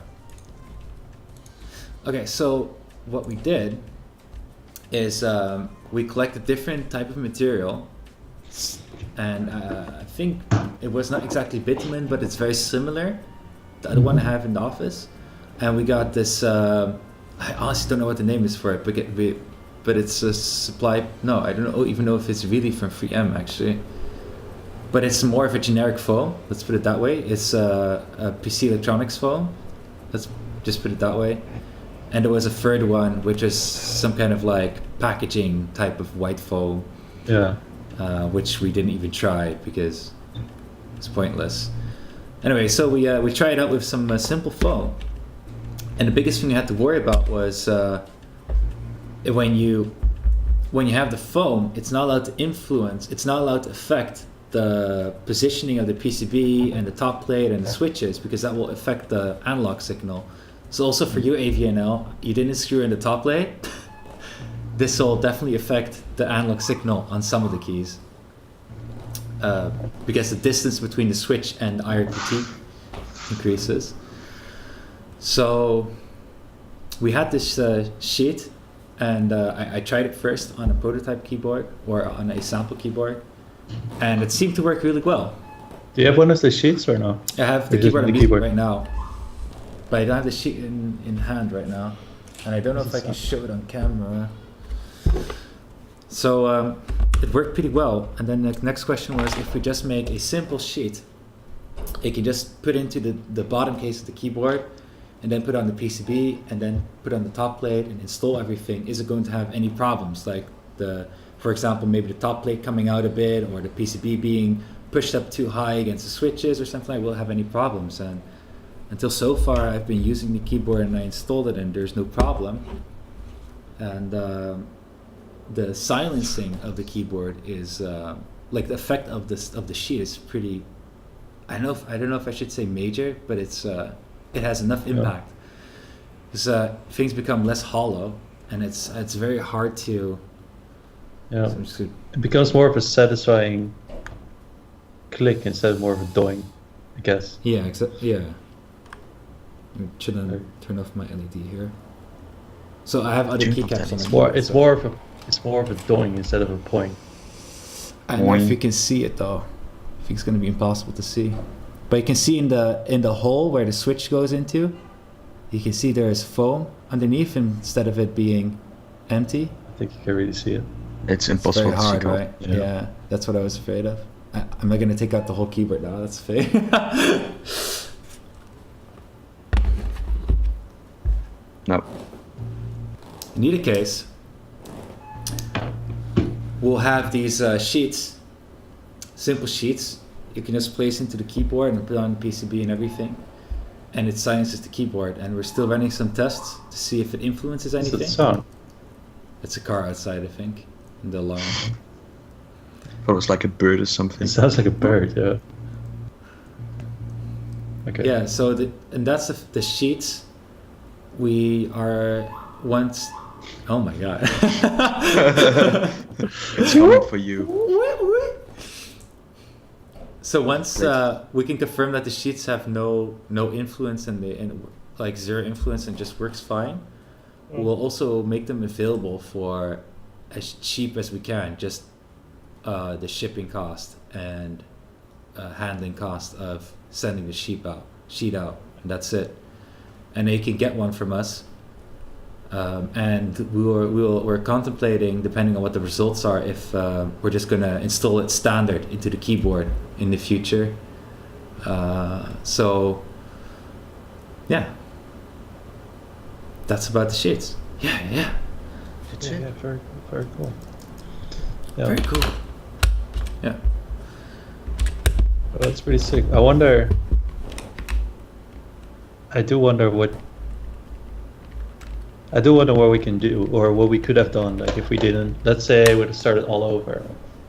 Okay, so what we did is we collected different type of material, and I think it was not exactly bitumen, but it's very similar. The other one I have in the office, and we got this. I honestly don't know what the name is for it, but it's a supply. No, I don't even know if it's really from 3M actually. But it's more of a generic foam. Let's put it that way. It's a PC electronics foam. Let's just put it that way. And there was a third one, which is some kind of like packaging type of white foam. Yeah. Which we didn't even try because it's pointless. Anyway, so we tried out with some simple foam, and the biggest thing you had to worry about was when you have the foam, it's not allowed to influence, it's not allowed to affect the positioning of the PCB and the top plate and the switches, because that will affect the analog signal. So also for you AVNL, you didn't screw in the top plate. This will definitely affect the analog signal on some of the keys, because the distance between the switch and the IRQT increases. So we had this sheet, and I tried it first on a prototype keyboard or on a sample keyboard, and it seemed to work really well. Do you have one of the sheets or no? I have the Or just keyboard the I'm using keyboard? right now, but I don't have the sheet in hand right now, and I don't know if I can show it on camera. So it worked pretty well, and then the next question was, if we just make a simple sheet, it can just put into the bottom case of the keyboard, and then put on the PCB, and then put on the top plate and install everything. Is it going to have any problems, like for example, maybe the top plate coming out a bit, or the PCB being pushed up too high against the switches or something? Will it have any problems? And until so far, I've been using the keyboard and I installed it, and there's no problem. And the silencing of the keyboard is like the effect of the sheet is pretty. I don't know if I should say major, but it has enough impact, because things become less hollow, and it's very hard to. Yeah. So I'm just gonna, It becomes more of a satisfying click instead of more of a doing, I guess. yeah, yeah. Should I turn off my LED here? So I have other keycaps on the keyboard, It's more of a doing instead of a point. I don't know if you can see it though. I think it's going to be impossible to see. But you can see in the hole where the switch goes into, you can see there is foam underneath instead of it being empty. I think you can really see it. It's It's impossible very to hard, see. right? Yeah, that's what I was afraid of. Am I gonna take out the whole keyboard now? That's fake. No. In either case, we'll have these sheets, simple sheets. You can just place into the keyboard and put on the PCB and everything, and it silences the keyboard. And we're still running some tests to see if it influences What's anything. the sound? It's a car outside, I think, in the alarm. Thought it was like a bird or something. It sounds like a bird, yeah. Okay. Yeah, so and that's the sheets. We are once. Oh my god. It's coming for you. So once we can confirm that the sheets have no influence and like zero influence and just works fine, we'll also make them available for as cheap as we can, just the shipping cost and handling cost of sending the sheet out, and that's it. And they can get one from us. And we're contemplating, depending on what the results are, if we're just gonna install it standard into the keyboard in the future. So yeah, that's about the sheets. Yeah. Yeah, very, very cool. Yeah, Very cool. Yeah. well, that's pretty sick. I do wonder what we can do, or what we could have done. Like if we didn't, let's say I would have started all over,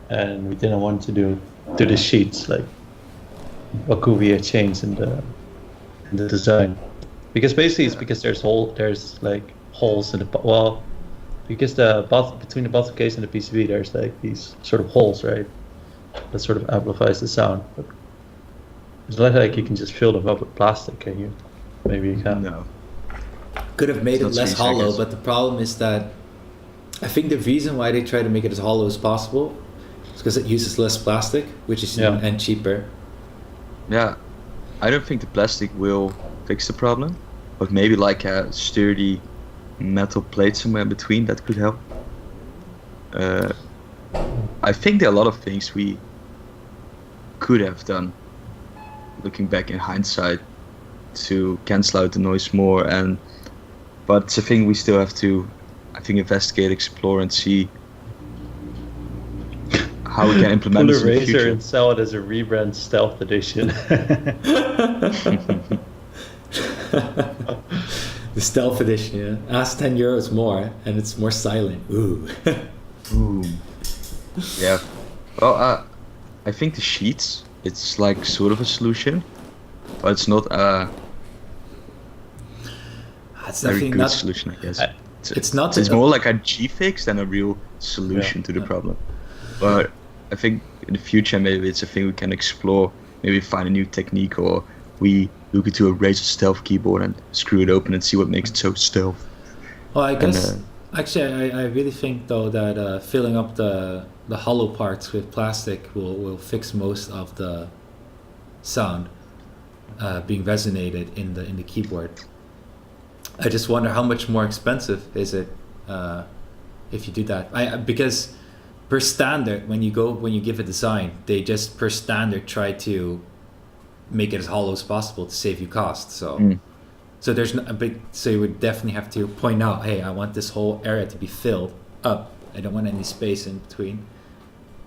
and we didn't want to do the sheets. Like, what could we have changed in the design? Because basically, it's because there's like holes in the because between the bottom case and the PCB, there's like these sort of holes, right? That sort of amplifies the sound. But it's not like you can just fill them up with plastic, can you? Maybe you can. No. Could have made It's it not less 3 hollow, seconds. but the problem is that I think the reason why they try to make it as hollow as possible is because it uses less plastic, which is and cheaper. Yeah, I don't think the plastic will fix the problem, but maybe like a sturdy metal plate somewhere in between that could help. I think there are a lot of things we could have done, looking back in hindsight, to cancel out the noise more, but it's a thing we still have to, I think, investigate, explore, and see how we can implement Pull this a in the razor future. and sell it as a rebrand stealth edition. The stealth edition, yeah. Ask €10 more, and it's more silent. Ooh. Ooh. Yeah. Well, I think the sheets, it's like sort of a solution, but it's not a It's very definitely good not. solution, I guess. It's not. It's more like a G fix than a real solution to the problem. But I think in the future maybe it's a thing we can explore. Maybe find a new technique, or we look into a razor stealth keyboard and screw it open and see what makes it so stealth. Well, I guess actually, I really think though that filling up the hollow parts with plastic will fix most of the sound being resonated in the keyboard. I just wonder how much more expensive is it if you do that. Because per standard, when you give a design, they just per standard try to make it as hollow as possible to save you cost. So there's so you would definitely have to point out, hey, I want this whole area to be filled up. I don't want any space in between.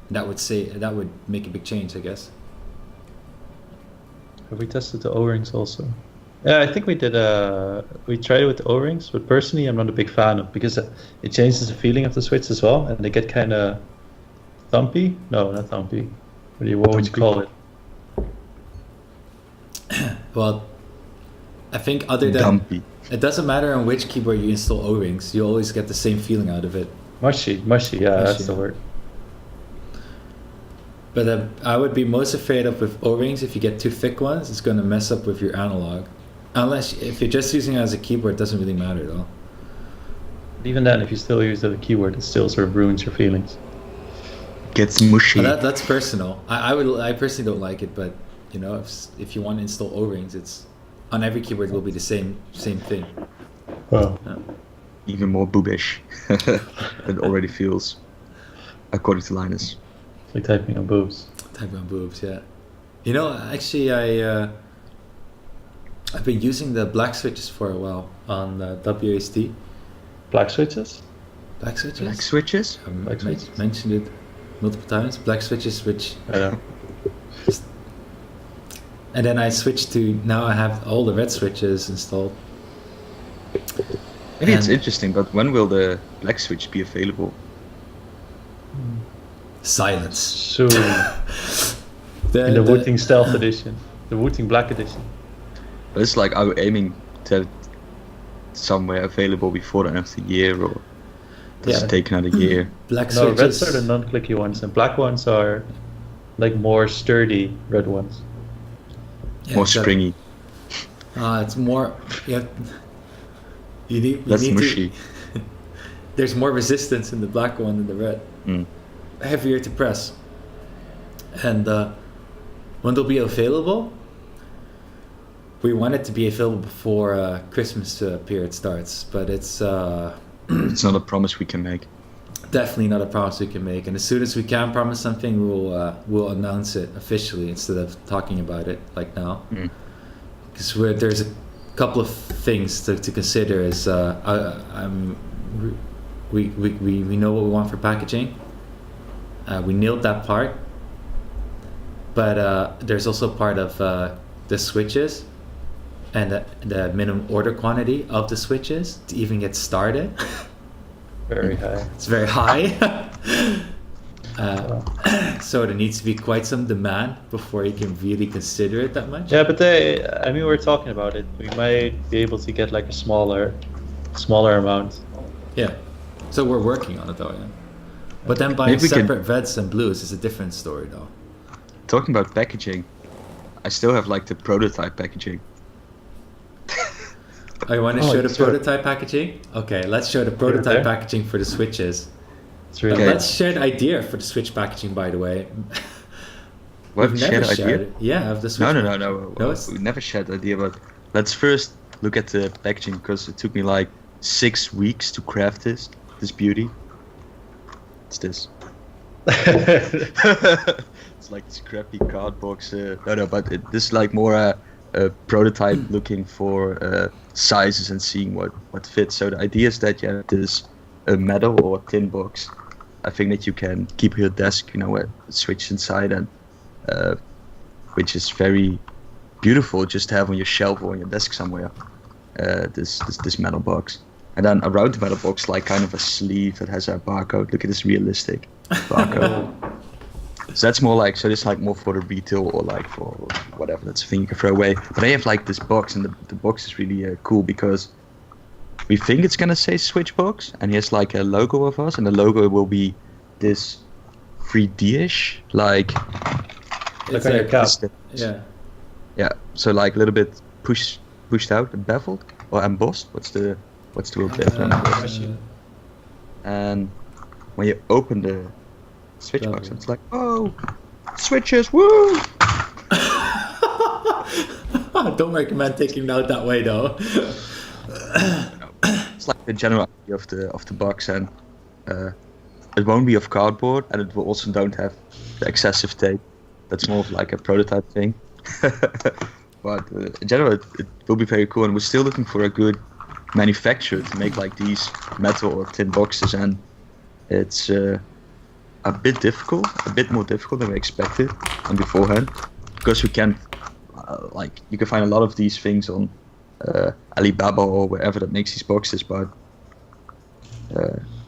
That would make a big change, I guess. Have we tested the O-rings also? Yeah, I think we did. We tried it with the O-rings, but personally, I'm not a big fan of, because it changes the feeling of the switch as well, and they get kind of thumpy. No, not thumpy. What would you call it? Well, I think other than Dumpy. it doesn't matter on which keyboard you install O-rings, you always get the same feeling out of it. Mushy. Yeah, that's the word. But I would be most afraid of with O-rings, if you get too thick ones, it's going to mess up with your analog. Unless if you're just using it as a keyboard, it doesn't really matter though. Even then, if you still use the keyboard, it still sort of ruins your feelings. Gets mushy. But that's personal. I personally don't like it, but you know, if you want to install O-rings, on every keyboard will be the same thing. Wow. Even more boobish than it already feels, according to Linus. It's like typing on boobs. Type on boobs, yeah. You know, actually, I've been using the black switches for a while on WASD. Black switches? Black switches? Black switches? Black switches. Mentioned it multiple times. Black switches, which... I know. And then I switched to... Now I have all the red switches installed. Maybe it's interesting, but when will the black switch be available? Silence. Soon. In the Wooting Stealth Edition. The Wooting Black Edition. But it's like, are we aiming to have it somewhere available before the end of the year, or does it take another year? Black No, switches. reds are the non-clicky ones, and black ones are like more sturdy red ones. Yeah, More exactly. springy. It's more... Yeah. You need mushy. There's more resistance in the black one than the red. Heavier to press. And when they'll be available, we want it to be available before Christmas period starts, but it's It's not a promise we can make. definitely not a promise we can make. And as soon as we can promise something, we'll announce it officially instead of talking about it like now. Because there's a couple of things to consider. Is we know what we want for packaging. We nailed that part, but there's also part of the switches and the minimum order quantity of the switches to even get started. Very high. It's very high. So there needs to be quite some demand before you can really consider it that much. Yeah, but we were talking about it. We might be able to get like a smaller amount. Yeah. So we're working on it though, yeah. But then buying Maybe we can- separate reds and blues is a different story though. Talking about packaging, I still have like the prototype packaging. Oh, you want to Oh, show the sure. prototype packaging? Okay, let's show the prototype there? packaging for the switches. It's really Okay. good. Let's share the idea for the switch packaging, by the way. What, We've shared never idea? shared it. Yeah, of the switch. No. No, it's- We never shared the idea, but let's first look at the packaging, because it took me like 6 weeks to craft this beauty. It's this. It's like this crappy card box. But this is like more a prototype looking for sizes and seeing what fits. So the idea is that you have this a metal or tin box. I think that you can keep your desk, a switch inside, and which is very beautiful just to have on your shelf or on your desk somewhere. This metal box. And then around the metal box, like kind of a sleeve that has a barcode. Look at this realistic barcode. So that's more like, this is like more for the retail or like for whatever, that's a thing you can throw away. But I have like this box, and the box is really cool because we think it's gonna say Switchbox, and here's like a logo of us, and the logo will be this 3D-ish, like Look on your cap. Yeah. Yeah, so like a little bit pushed out and beveled or embossed. What's the word there for embossed? And when you open the switch box, Beveled. it's like, oh, switches, woo! Don't recommend taking it out that way though. It's like the general idea of the box, and it won't be of cardboard, and it will also don't have the excessive tape. That's more of like a prototype thing. But in general, it will be very cool, and we're still looking for a good manufacturer to make like these metal or tin boxes, and it's a bit more difficult than we expected and beforehand, because we can't you can find a lot of these things on Alibaba or wherever that makes these boxes, but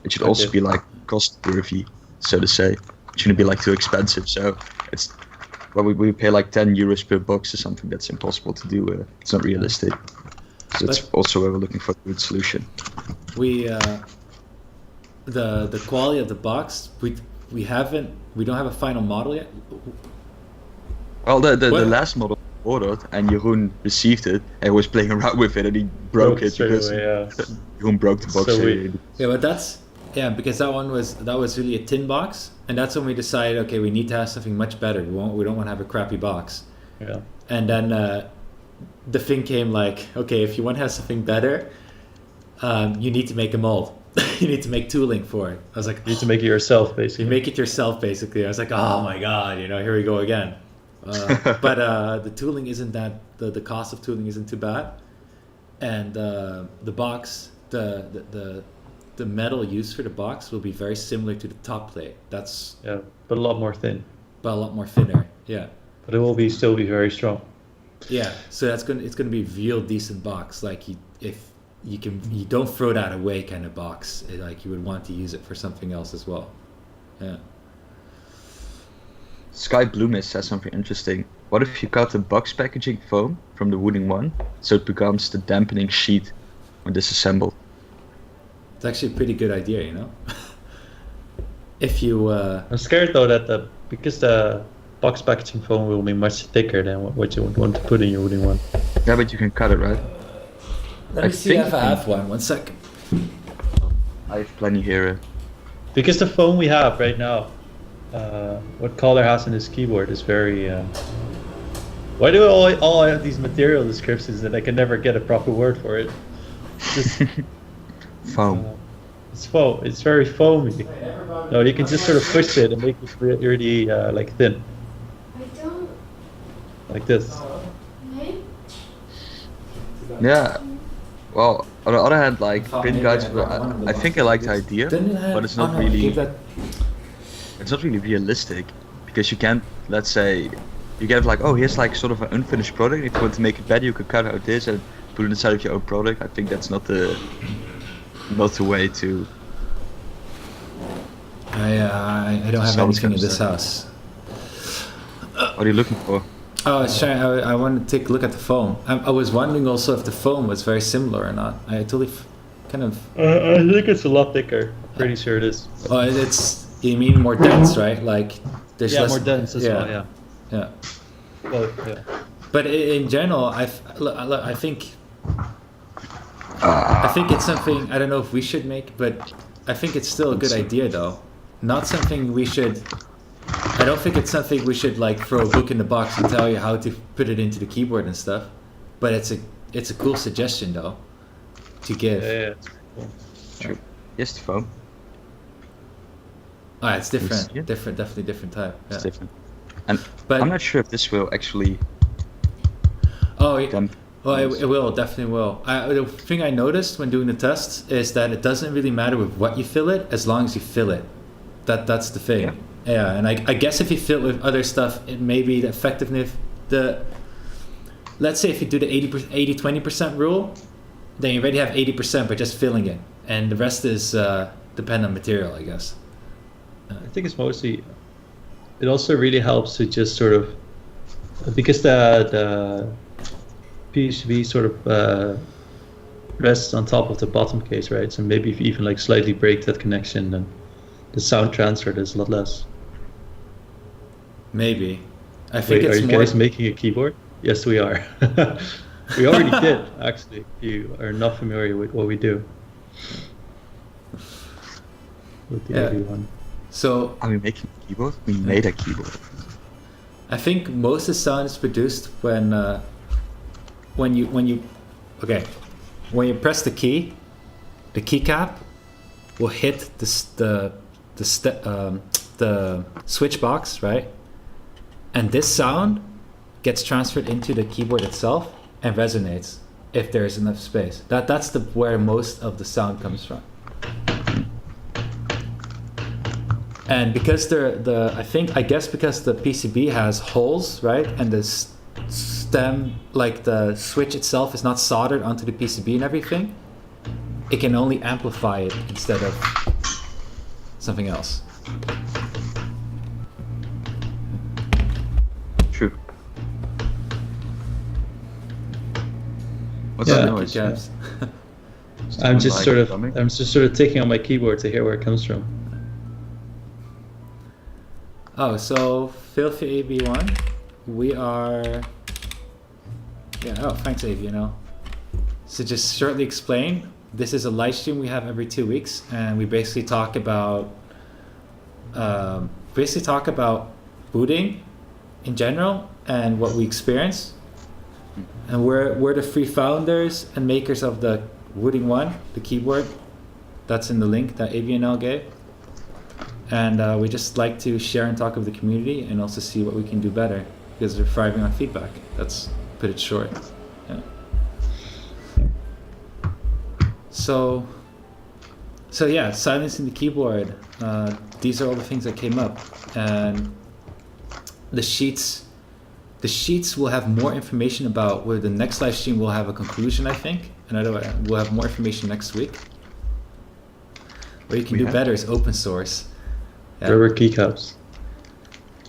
it should also be like cost worthy, so to say. It shouldn't be like too expensive. So it's we pay like €10 per box or something. That's impossible to do. It's not realistic. So it's also where we're looking for a good solution. We the quality of the box, we don't have a final model yet. Well, the What? last model ordered, and Jeroen received it and was playing around with it, and he broke it straight because away, yeah. Jeroen broke the box. So we- Yeah, but because that was really a tin box, and that's when we decided, okay, we need to have something much better. We don't want to have a crappy box. Yeah. And then the thing came like, okay, if you want to have something better, you need to make a mold. You need to make tooling for it. I was like, You need to make it yourself, basically. you make it yourself, basically. I was like, oh my god, here we go again. But the tooling isn't that the cost of tooling isn't too bad, and the box, the metal used for the box will be very similar to the top plate. That's Yeah, but a lot more thin. but a lot more thinner. Yeah. But it will still be very strong. Yeah, so it's gonna be a real decent box. Like you don't throw that away kind of box. Like you would want to use it for something else as well. Yeah. Sky Blue Mist says something interesting. What if you cut the box packaging foam from the Wooting one, so it becomes the dampening sheet when disassembled? It's actually a pretty good idea. If you I'm scared though that because the box packaging foam will be much thicker than what you would want to put in your wooden one. Yeah, but you can cut it, right? let me see if I have one. 1 second. I have plenty here. Because the foam we have right now, what Caller has in his keyboard is very. Why do all have these material descriptions and I can never get a proper word for it? Just, Foam. it's foam. It's very foamy. No, you can just sort of push it and make it really like thin, I don't. like this. Okay. Yeah. Well, on the other hand, like thought print maybe guides, I got one of the I think I like the boxes. idea, Didn't I have- but it's oh, not no, really. give that- It's not really realistic because you can't. Let's say you get like, oh, here's like sort of an unfinished product. If you want to make it better, you could cut out this and put it inside of your own product. I think that's not the way to. I don't have Sounds anything kind in of this stuff. house. What are you looking for? Oh, I was trying. I wanted to take a look at the foam. I was wondering also if the foam was very similar or not. I totally kind of. I think it's a lot thicker. I'm pretty sure it is. Oh, it's. You mean more dense, right? Like there's Yeah, less. more dense as well. Yeah. Yeah. Well, yeah. But in general, I think. I think it's something I don't know if we should make, but I think it's still a good idea though. Not something we should. I don't think it's something we should like throw a book in the box and tell you how to put it into the keyboard and stuff. But it's a cool suggestion though, to give. Yeah, it's cool. True. Yes, the foam. Ah, it's different. Yeah. Different, definitely different type. Yeah. It's different. And But I'm not sure if this will actually. oh, it, Damp. well, it will definitely will. The thing I noticed when doing the tests is that it doesn't really matter with what you fill it as long as you fill it. That's the thing. Yeah. Yeah, and I guess if you fill it with other stuff, it may be the effectiveness. Let's say if you do the 80-20% rule, then you already have 80% by just filling it, and the rest is depend on material, I guess. I think it's mostly. It also really helps to just sort of, because the PCB sort of rests on top of the bottom case, right? So maybe if you even like slightly break that connection, then the sound transfer is a lot less. Maybe. I think Wait, are it's you more. guys making a keyboard? Yes, we are. We already did, actually. If you are not familiar with what we do. With the Yeah. AV one. So Are we making a keyboard? We made a keyboard. I think most of the sound is produced when you press the keycap will hit the switch box, right? And this sound gets transferred into the keyboard itself and resonates if there is enough space. That's where most of the sound comes from. And because I guess because the PCB has holes, right, and the stem, like the switch itself, is not soldered onto the PCB and everything, it can only amplify it instead of something else. True. What's Yeah, that noise? Keycaps. I'm just Like sort of drumming? I'm just sort of ticking on my keyboard to hear where it comes from. Oh, so Filthy AB1, we are. Yeah. Oh, thanks, AB. So just shortly explain. This is a live stream we have every 2 weeks, and we basically talk about booting in general and what we experience. And we're the three founders and makers of the Wooting One, the keyboard. That's in the link that ABNL gave. And we just like to share and talk with the community and also see what we can do better because we're thriving on feedback. That's put it short. Yeah. So yeah, silencing the keyboard. These are all the things that came up, and the sheets will have more information about where the next live stream will have a conclusion, I think, and we'll have more information next week. What you can do better is open source. Yeah. Rubber keycaps.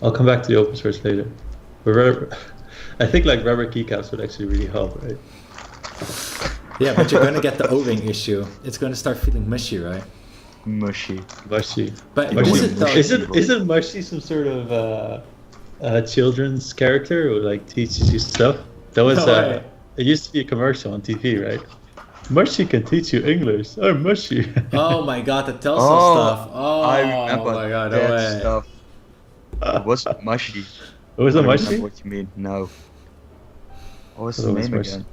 I'll come back to the open source later. I think like rubber keycaps would actually really help, right? Yeah, but you're going to get the O-ring issue. It's going to start feeling mushy, right? Mushy. But isn't mushy some sort of children's character who like teaches you stuff? That was it used to be a commercial on TV, right? Mushy can teach you English. I'm mushy. Oh my god, the Telcel stuff. Oh, I remember my god, that stuff. It was mushy. Was it mushy? What you mean? No. What was the name again?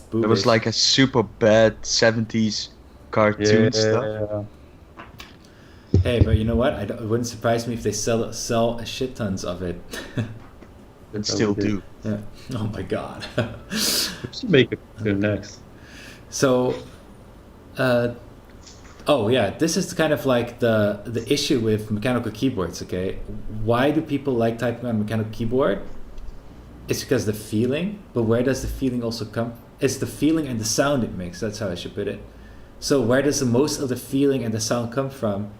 Boobish. It was like a super bad 70s cartoon stuff. Hey, but you know what? It wouldn't surprise me if they sell a shit tons of it. And still do. Yeah. Oh my god. We should make it next. So, this is kind of like the issue with mechanical keyboards, okay? Why do people like typing on a mechanical keyboard? It's because the feeling, but where does the feeling also come? It's the feeling and the sound it makes, that's how I should put it. So where does the most of the feeling and the sound come from?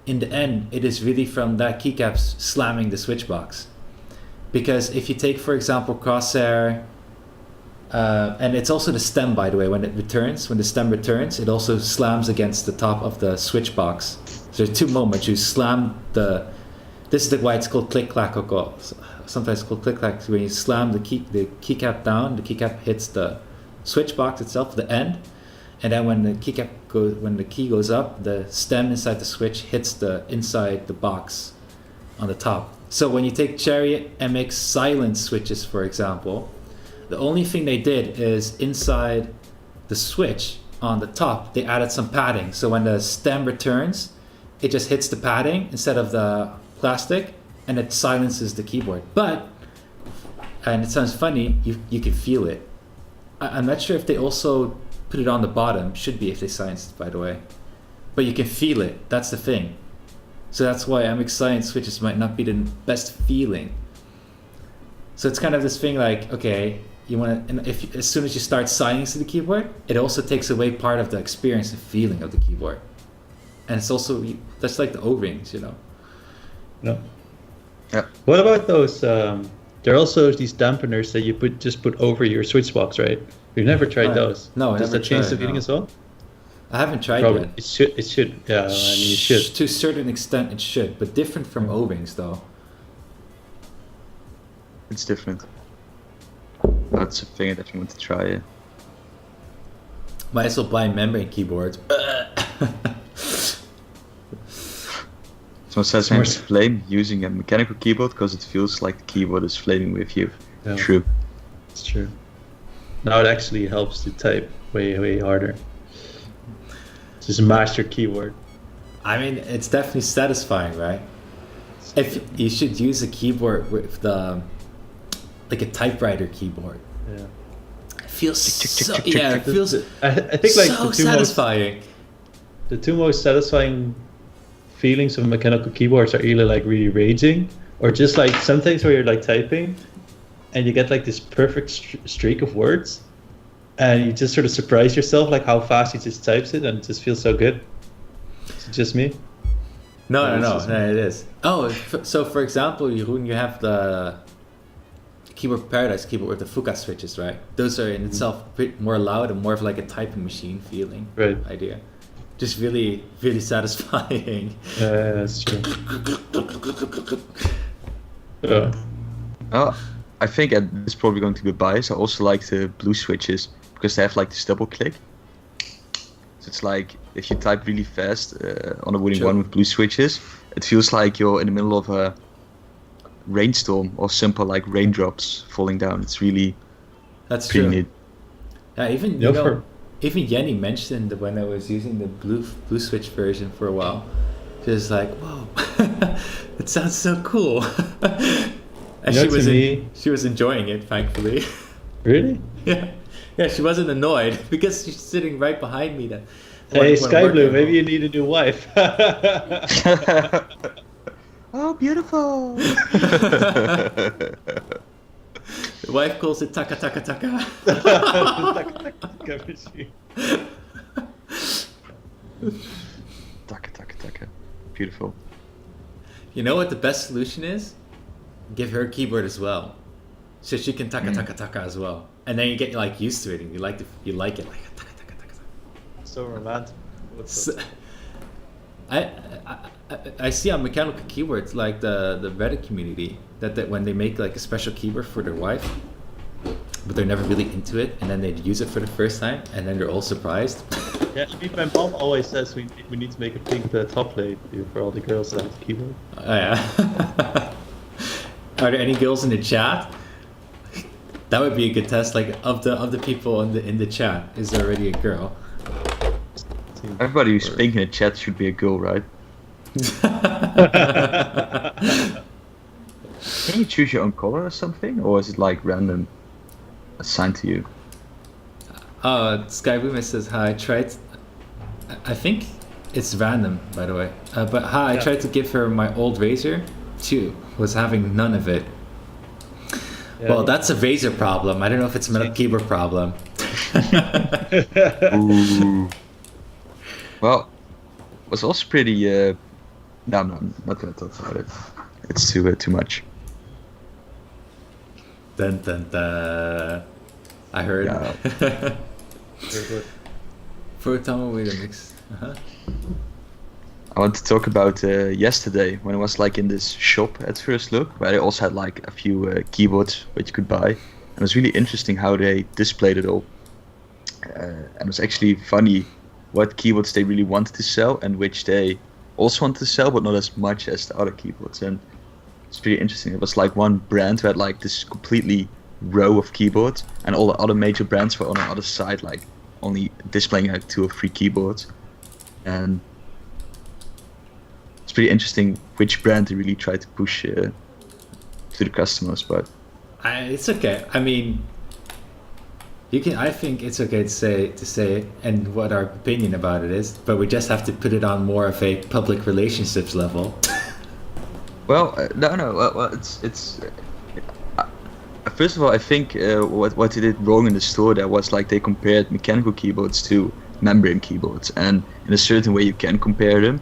In the end, it is really from that keycaps slamming the switch box. Because if you take, for example, Crosshair, and it's also the stem, by the way, when the stem returns, it also slams against the top of the switch box. So there's two moments. You slam this is why it's called click-clack, or sometimes it's called click-clack. When you slam the keycap down, the keycap hits the switch box itself, the end, and then when the key goes up, the stem inside the switch hits inside the box on the top. So when you take Cherry MX silence switches, for example, the only thing they did is inside the switch on the top, they added some padding. So when the stem returns, it just hits the padding instead of the plastic, and it silences the keyboard. And it sounds funny, you can feel it. I'm not sure if they also put it on the bottom. Should be if they silenced it, by the way. But you can feel it, that's the thing. So that's why MX silence switches might not be the best feeling. So it's kind of this thing like, okay, as soon as you start silencing the keyboard, it also takes away part of the experience and feeling of the keyboard. And it's also, that's like the O-rings, you know. No. Yeah. What about those? There are also these dampeners that you just put over your switch box, right? We've never tried those. No, does that change the feeling as well? I haven't tried Probably. yet. It should. Yeah, I mean, it should. To a certain extent, it should, but different from O-rings, though. It's different. That's a thing I definitely want to try. Yeah. Might as well buy membrane keyboards. Someone says I'm flame using a mechanical keyboard because it feels like the keyboard is flaming with you. Yeah. True. It's true. Now it actually helps to type way harder. Just mash your keyboard. I mean, it's definitely satisfying, right? If you should use a keyboard with like a typewriter keyboard. Yeah. It feels it feels. I think like so satisfying. The two most satisfying feelings of mechanical keyboards are either like really raging, or just like sometimes where you're like typing, and you get like this perfect streak of words, and you just sort of surprise yourself like how fast he just types it, and it just feels so good. Is it just me? No, it is. Oh, so for example, Jeroen, you have the Keyboard Paradise keyboard with the Fuka switches, right? Those are in itself more loud and more of like a typing machine feeling idea. Just really, really satisfying. Yeah, that's true. I think, and this is probably going to be biased, I also like the blue switches because they have like this double click. So it's like if you type really fast on a Wooting One with blue switches, it feels like you're in the middle of a rainstorm or simple like raindrops falling down. It's really That's Pretty true. neat. Yeah, even You know, for even Jenny mentioned that when I was using the blue switch version for a while, she was like, "Whoa, it sounds so cool," and You know, to me- she was enjoying it, thankfully. really? Yeah, she wasn't annoyed because she's sitting right behind me. That Hey, when Sky Blue, working. maybe you need a new wife. Oh, beautiful. The wife calls it taka taka taka. Taka, taka, taka. Beautiful. You know what the best solution is? Give her a keyboard as well, so she can taka taka taka as well, and then you get like used to it and you like it like taka taka taka. So romantic. So, I see on mechanical keyboards like the Reddit community that when they make like a special keyboard for their wife, but they're never really into it, and then they use it for the first time, and then they're all surprised. Yeah, I mean, my mom always says we need to make a pink top plate for all the girls that have the keyboard. Oh, yeah. Are there any girls in the chat? That would be a good test. Like of the people in the chat, is there already a girl? Everybody who's pink in the chat should be a girl, right? Can you choose your own color or something, or is it like random assigned to you? Sky Boomer says hi. I think it's random, by the way. But hi, I tried to give her my old Razer. Too was having none of it. Yeah. Well, that's a Razer problem. I don't know if it's a keyboard problem. Ooh. Well, was also pretty. No, I'm not gonna talk about it. It's too much. Dun dun dun. I heard. Yeah. Very good. Proton with a mix. Uh-huh. I want to talk about yesterday when I was like in this shop at first look, where they also had like a few keyboards which you could buy. And it was really interesting how they displayed it all. And it was actually funny what keyboards they really wanted to sell and which they also wanted to sell, but not as much as the other keyboards. And it's pretty interesting. It was like one brand who had like this completely row of keyboards, and all the other major brands were on the other side, like only displaying like 2 or 3 keyboards. And it's pretty interesting which brand they really try to push to the customers. But It's okay. I mean, you can. I think it's okay to say and what our opinion about it is, but we just have to put it on more of a public relationships level. well, no. Well, it's. First of all, I think what they did wrong in the store there was like they compared mechanical keyboards to membrane keyboards, and in a certain way you can compare them,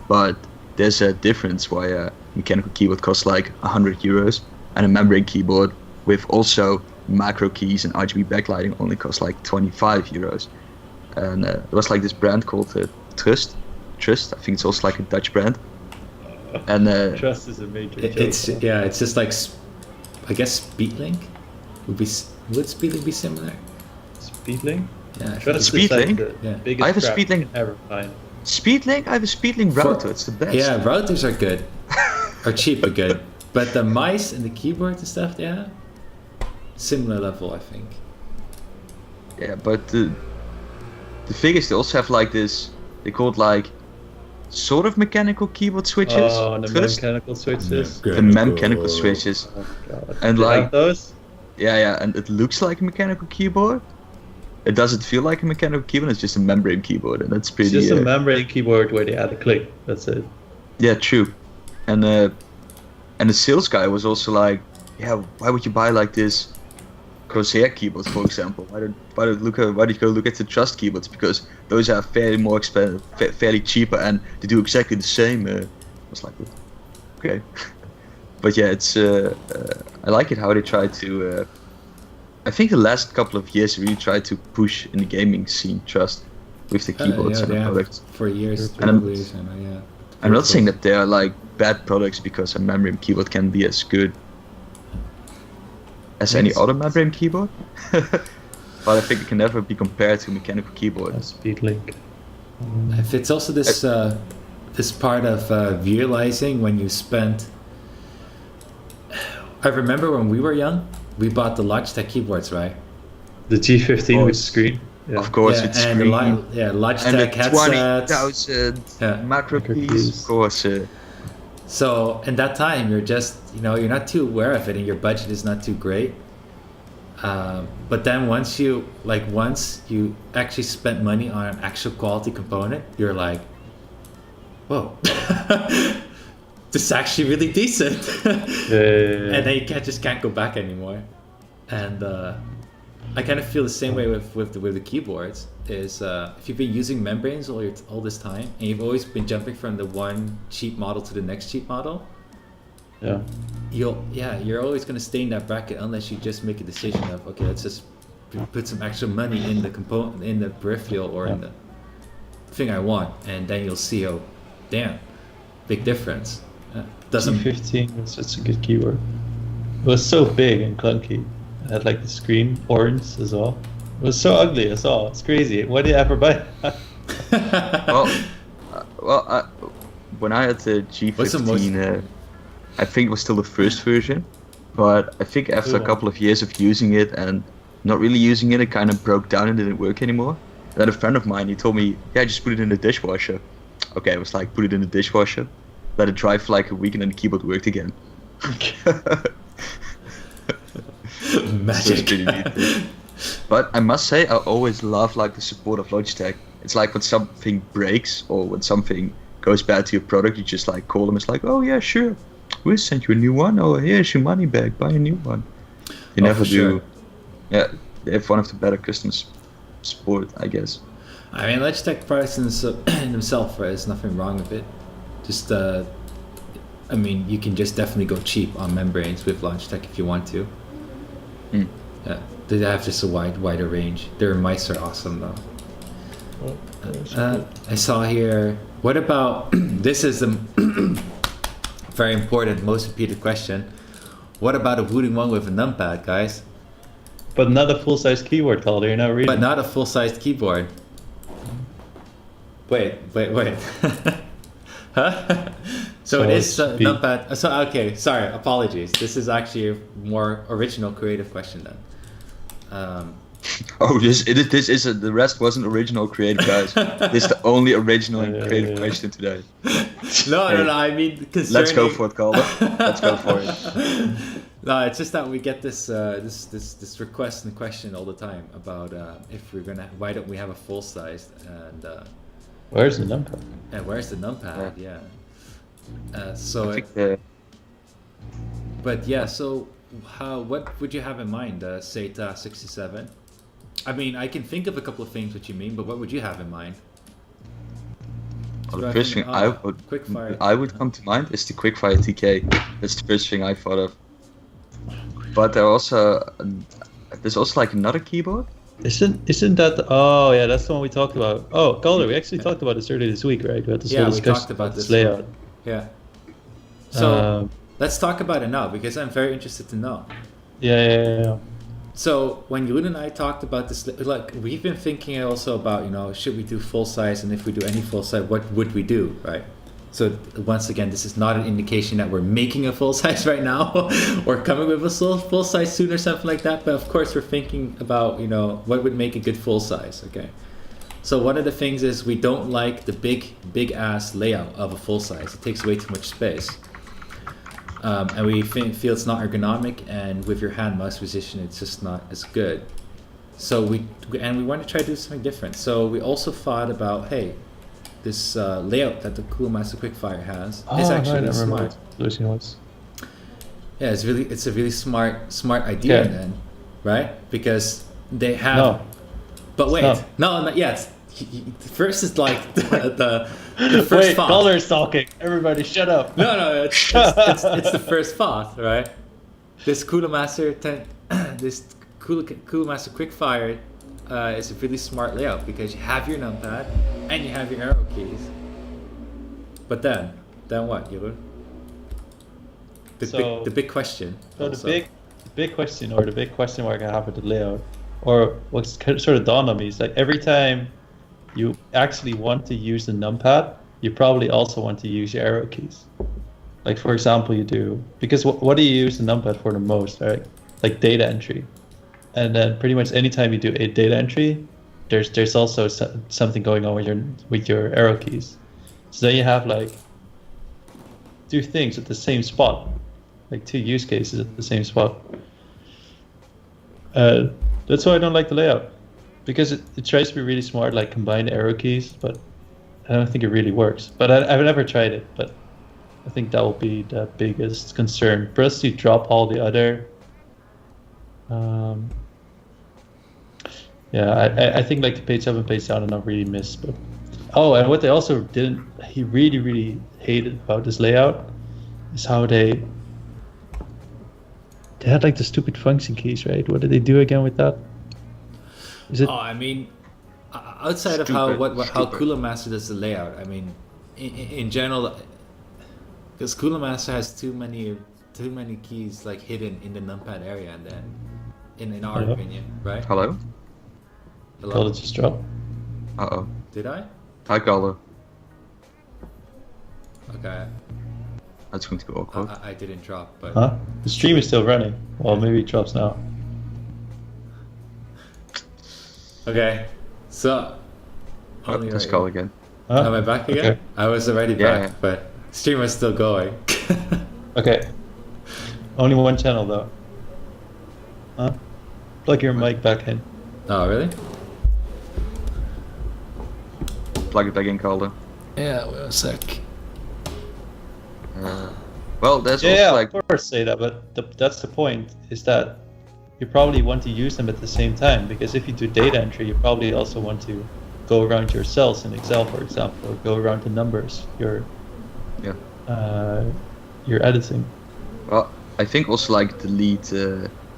but there's a difference why a mechanical keyboard costs like €100 and a membrane keyboard with also macro keys and RGB backlighting only costs like €25. And there was like this brand called Trust. I think it's also like a Dutch brand. And Trust is a major joke. It's just like, I guess Speedlink would Speedlink be similar? Speedlink? Yeah. Trust Speedlink? is like the Yeah. biggest I have a crap Speedlink. you can ever find. Speedlink? I have a Speedlink router. It's the best. Yeah, routers are good, are cheap but good. But the mice and the keyboard and stuff they have, similar level, I think. Yeah, but the thing is, they also have like this. They call it like sort of mechanical keyboard switches. Oh, the Trust. mechanical switches. The mechanical switches. Oh, God. And Do you like- have those? Yeah, and it looks like a mechanical keyboard. It doesn't feel like a mechanical keyboard. It's just a membrane keyboard, and that's pretty. It's just a membrane keyboard where they add a click. That's it. Yeah, true. And the sales guy was also like, yeah, why would you buy like this Corsair keyboard, for example? Why did you go look at the Trust keyboards? Because those are fairly more expensive, fairly cheaper, and they do exactly the same. I was like, okay. But yeah, it's I like it how they try to. I think the last couple of years really tried to push in the gaming scene Trust with the keyboards and the products. For years, And I'm- probably. Yeah. I'm not saying that they are like bad products because a membrane keyboard can be as good as any other membrane keyboard, but I think it can never be compared to a mechanical keyboard. Speedlink. If it's also this this part of realizing when you spent. I remember when we were young, we bought the Logitech keyboards, right? The G15 with course. screen. Yeah. Of course, Yeah, it's and the screen. And Logitech the headsets. 20,000 Yeah. macro Macro keys, keys. of course. So in that time, you're just, you're not too aware of it, and your budget is not too great. But then once you actually spent money on an actual quality component, you're like, whoa, this is actually really decent. Yeah. And then you just can't go back anymore. And I kind of feel the same way with the keyboards. Is if you've been using membranes all this time, and you've always been jumping from the one cheap model to the next cheap model, Yeah. you're always going to stay in that bracket unless you just make a decision of, okay, let's just put some extra money in the component, in the peripheral, or in the thing I want, and then you'll see, oh, damn, big difference. Doesn't G15 was such a good keyboard. It was so big and clunky. It had like the screen orange as well. It was so ugly as well. It's crazy. Why did I ever buy that? When I had the G15, I think it was still the first version, but I think after a couple of years of using it and not really using it, it kind of broke down and didn't work anymore. Then a friend of mine, he told me, yeah, just put it in the dishwasher. Okay, I was like, put it in the dishwasher, let it dry for like a week, and then the keyboard worked again. magic. So it's pretty neat. But I must say, I always love like the support of Logitech. It's like when something breaks or when something goes bad to your product, you just like call them. It's like, oh yeah, sure, we'll send you a new one. Oh, here's your money back. Buy a new one. You never do. Sure. Yeah, they have one of the better customer support, I guess. I mean, Logitech products in themselves, right? There's nothing wrong with it. Just, I mean, you can just definitely go cheap on membranes with Logitech if you want to. Mm. Yeah, they have just a wider range. Their mice are awesome though. I saw here. What about this? Is the very important, most repeated question. What about a Wooting one with a numpad, guys? But not a full-size keyboard, Calder. You're not reading. But not a full-sized keyboard. Wait. Huh? So it is numpad. So okay, sorry, apologies. This is actually a more original, creative question then. Oh, this is the rest wasn't original, creative, guys. This is the only original and creative question today. No. I mean, concerning... Let's go for it, Calder. Let's go for it. No, it's just that we get this request and question all the time about if we're gonna, why don't we have a full sized, and where's the numpad? And where's the numpad? Yeah. But yeah, so what would you have in mind, SATA 67? I mean, I can think of a couple of things what you mean, but what would you have in mind? Well, the first thing I would come to mind is the Quickfire TK. That's the first thing I thought of. But there's also like another keyboard. Isn't that? Oh yeah, that's the one we talked about. Oh, Calder, we actually talked about this earlier this week, right? We had this whole discussion we talked about this layout. Yeah. So let's talk about it now because I'm very interested to know. Yeah. So when Jeroen and I talked about this, like we've been thinking also about, should we do full size, and if we do any full size, what would we do, right? So once again, this is not an indication that we're making a full size right now or coming with a full size soon or something like that. But of course, we're thinking about, what would make a good full size, okay? So one of the things is we don't like the big ass layout of a full size. It takes way too much space. And we feel it's not ergonomic, and with your hand mouse position, it's just not as good. So we want to try to do something different. So we also thought about, hey, this layout that the Coolmaster Quickfire has is actually really smart. Yeah, it's a really smart idea then, right? Because they have. No. But wait, no, not yet. First is like the first Wait, thought. Calder's talking. Everybody, shut up. No, it's the first thought, right? This Coolmaster Quickfire is a really smart layout because you have your numpad and you have your arrow keys. But then what, Jeroen? The big question. So the big question, or the big question mark I have with the layout, or what's sort of dawned on me is like every time you actually want to use the numpad, you probably also want to use your arrow keys. Like for example, you do, because what do you use the numpad for the most, right? Like data entry. and then pretty much anytime you do a data entry, there's also something going on with your arrow keys. So then you have like two things at the same spot, like two use cases at the same spot. That's why I don't like the layout, because it tries to be really smart, like combine arrow keys, but I don't think it really works. But I've never tried it, but I think that will be the biggest concern. Plus, you drop all the other. I think like the page up and page down are not really missed. But and what they also he really hated about this layout is how they had like the stupid function keys, right? What did they do again with that? Is it? Oh, I mean, outside of how Cooler Master does the layout, I mean, in general, because Cooler Master has too many keys like hidden in the numpad area, and then in our opinion, right? Hello? Caller just dropped. Uh-oh. Did I? Hi, Caller. Okay. That's going to be awkward. I didn't drop, but... Huh? The stream is still running. Well, maybe it drops now. Okay, so... Let's call again. Am I back again? Okay. I was already back, but stream was still going. Okay. Only one channel though. Huh? Plug your mic back in. Oh, really? Plug it back in, Calder. Yeah, wait a sec. Well, there's Yeah, also like... of course say that, but that's the point, is that you probably want to use them at the same time, because if you do data entry, you probably also want to go around your cells in Excel, for example, or go around the numbers you're editing. Well, I think also like delete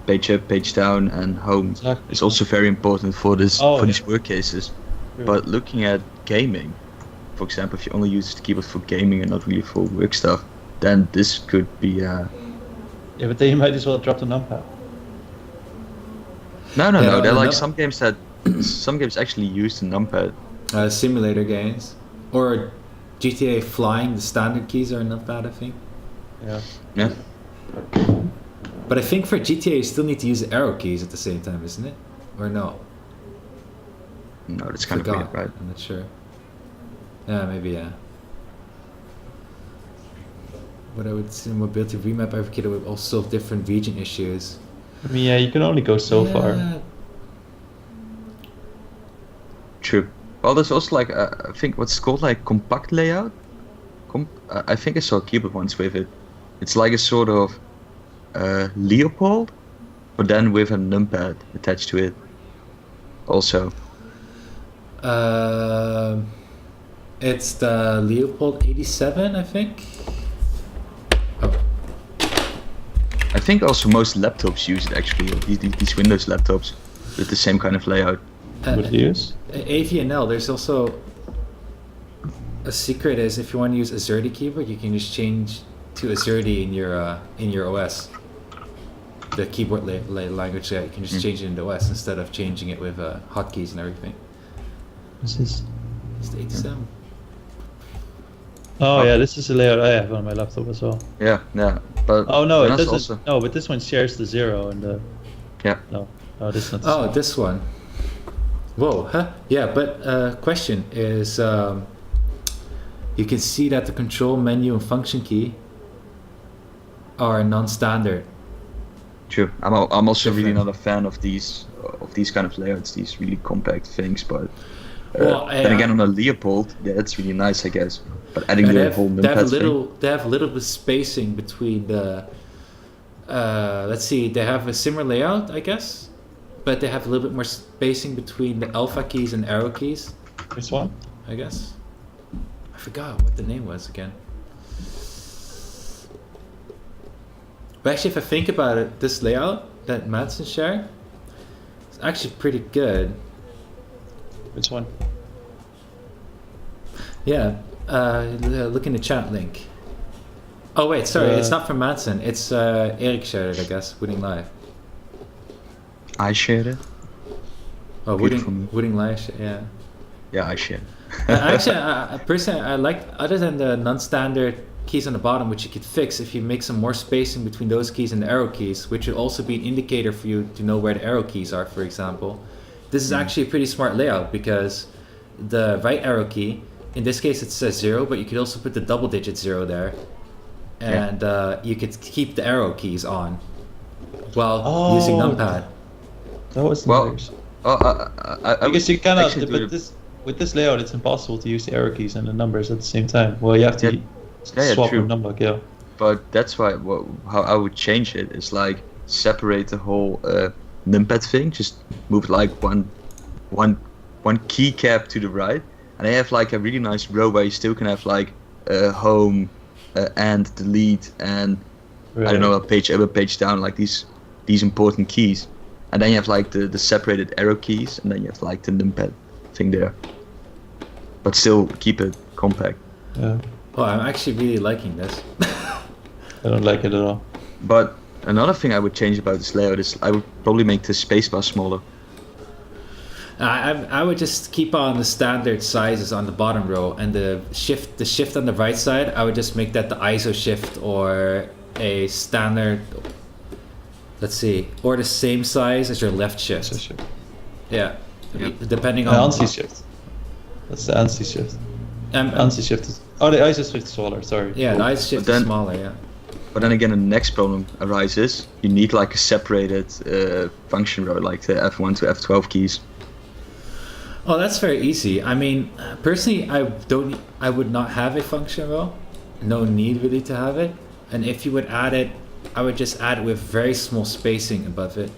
page up, page down, and home is also very important for this these work cases. True. But looking at gaming, for example, if you only use the keyboard for gaming and not really for work stuff, then this could be. Yeah, but then you might as well drop the numpad. No. There are like some games actually use the numpad. Simulator games, or GTA Flying. The standard keys are numpad, I think. Yeah. But I think for GTA you still need to use the arrow keys at the same time, isn't it? Or no? No, that's kind of weird, right? I'm not sure. Yeah, maybe, yeah. What I would say, mobility remap advocated with all sorts of different region issues. I mean, yeah, you can only go so far. True. Well, there's also like I think what's called like compact layout. I think I saw a keyboard once with it. It's like a sort of Leopold, but then with a numpad attached to it. Also. It's the Leopold 87, I think. Oh. I think also most laptops use it actually. These Windows laptops with the same kind of layout. What do you use? AVNL. There's also a secret is if you want to use Azerty keyboard, you can just change to Azerty in your OS. The keyboard language, you can just change it in the OS instead of changing it with hotkeys and everything. This is. It's the 87. Oh yeah, this is the layout I have on my laptop as well. Yeah. But oh no, it doesn't. Also... No, but this one shares the 0 and the. Yeah. No, this is not. Oh, this one. Whoa, huh? Yeah, but question is, you can see that the control menu and function key are non-standard. True. I'm also really not a fan of these kind of layouts, these really compact things. But then again, on a Leopold, it's really nice, I guess. But adding the whole numpad thing. They have a little bit spacing between the. Let's see, they have a similar layout, I guess, but they have a little bit more spacing between the alpha keys and arrow keys. This one? I guess. I forgot what the name was again. But actually, if I think about it, this layout that Madsen shared is actually pretty good. Which one? Yeah, look in the chat link. Oh wait, sorry, it's not from Madsen. It's Eric shared it, I guess. Wooting Live. I shared it. Oh, Wooting Live, yeah. Yeah, I shared. Actually, personally, I like, other than the non-standard keys on the bottom, which you could fix if you make some more spacing between those keys and the arrow keys, which would also be an indicator for you to know where the arrow keys are, for example. This is actually a pretty smart layout because the right arrow key, in this case it says 0, but you could also put the double digit 0 there, and you could keep the arrow keys on while using numpad. That was Well, nice. I Because you cannot, actually but with this layout, it's impossible to use the arrow keys and the numbers at the same time. Well, you have to swap true. a number, yeah. But that's why how I would change it is like separate the whole numpad thing. Just move like one keycap to the right, and I have like a really nice row where you still can have like home and delete and I don't know, a page up, a page down, like these important keys. And then you have like the separated arrow keys, and then you have like the numpad thing there. But still keep it compact. Yeah. Oh, I'm actually really liking this. I don't like it at all. But another thing I would change about this layout is I would probably make the spacebar smaller. I would just keep on the standard sizes on the bottom row, and the shift on the right side, I would just make that the ISO shift or a standard, let's see, or the same size as your left shift. So shift. Yeah, Yeah. depending The on ANSI shift. That's the ANSI shift. Um, ANSI shift is... Oh, the ISO shift is smaller, sorry. yeah, the ISO shift But then- is smaller. Yeah. But then again, the next problem arises. You need like a separated function row, like the F1 to F12 keys. Oh, that's very easy. I mean, personally, I would not have a function row. No need really to have it. And if you would add it, I would just add it with very small spacing above it.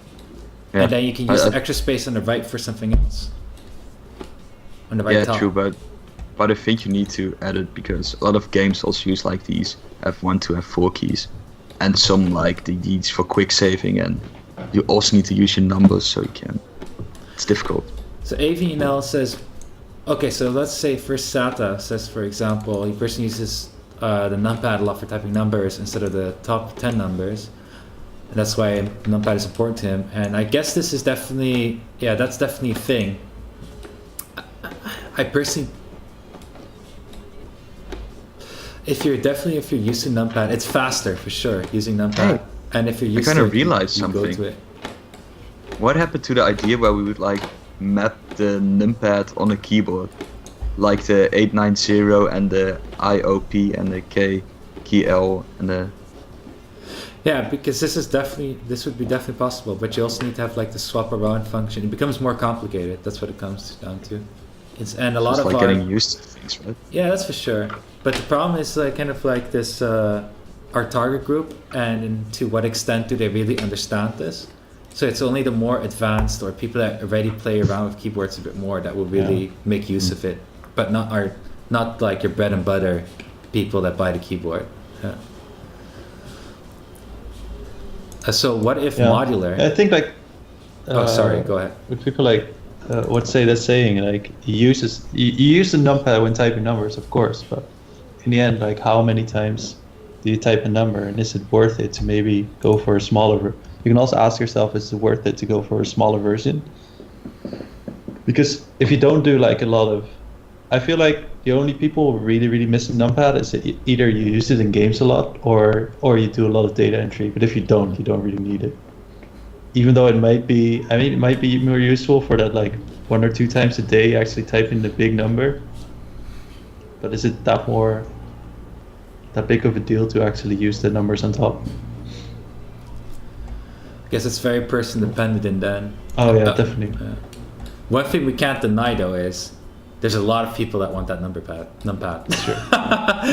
Yeah. And then you can use the extra space on the right for something else. On the right Yeah, top. true, but I think you need to add it because a lot of games also use like these F1 to F4 keys, and some like these for quick saving, and you also need to use your numbers so you can. It's difficult. So AVNL says, okay, so let's say first SATA says, for example, a person uses the numpad a lot for typing numbers instead of the top 10 numbers. And that's why numpad is important to him. And I guess this is definitely, yeah, that's definitely a thing. I personally, if you're used to numpad, it's faster for sure using numpad. Hey, and if you're used kinda to it, realized you go something. to it. What happened to the idea where we would like map the numpad on a keyboard, like the 890 and the IOP and the key L and the. Yeah, because this would be definitely possible, but you also need to have like the swap around function. It becomes more complicated. That's what it comes down to. And a lot Just of like our, getting used to things, right? yeah, that's for sure. But the problem is kind of like this, our target group, and to what extent do they really understand this? So it's only the more advanced or people that already play around with keyboards a bit more that will really make use of it, but not like your bread and butter people that buy the keyboard. Yeah. So what if modular? I think like... oh, sorry, go ahead. With people like, what's that saying? Like, you use the numpad when typing numbers, of course, but in the end, like, how many times do you type a number, and is it worth it to maybe go for a smaller... You can also ask yourself, is it worth it to go for a smaller version? Because if you don't do like a lot of... I feel like the only people who really miss the numpad is either you use it in games a lot or you do a lot of data entry. But if you don't really need it. Even though it might be more useful for that like 1 or 2 times a day actually typing the big number. But is it that big of a deal to actually use the numbers on top? I guess it's very person dependent in then. Oh yeah, definitely. One thing we can't deny though is there's a lot of people that want that numpad. It's true.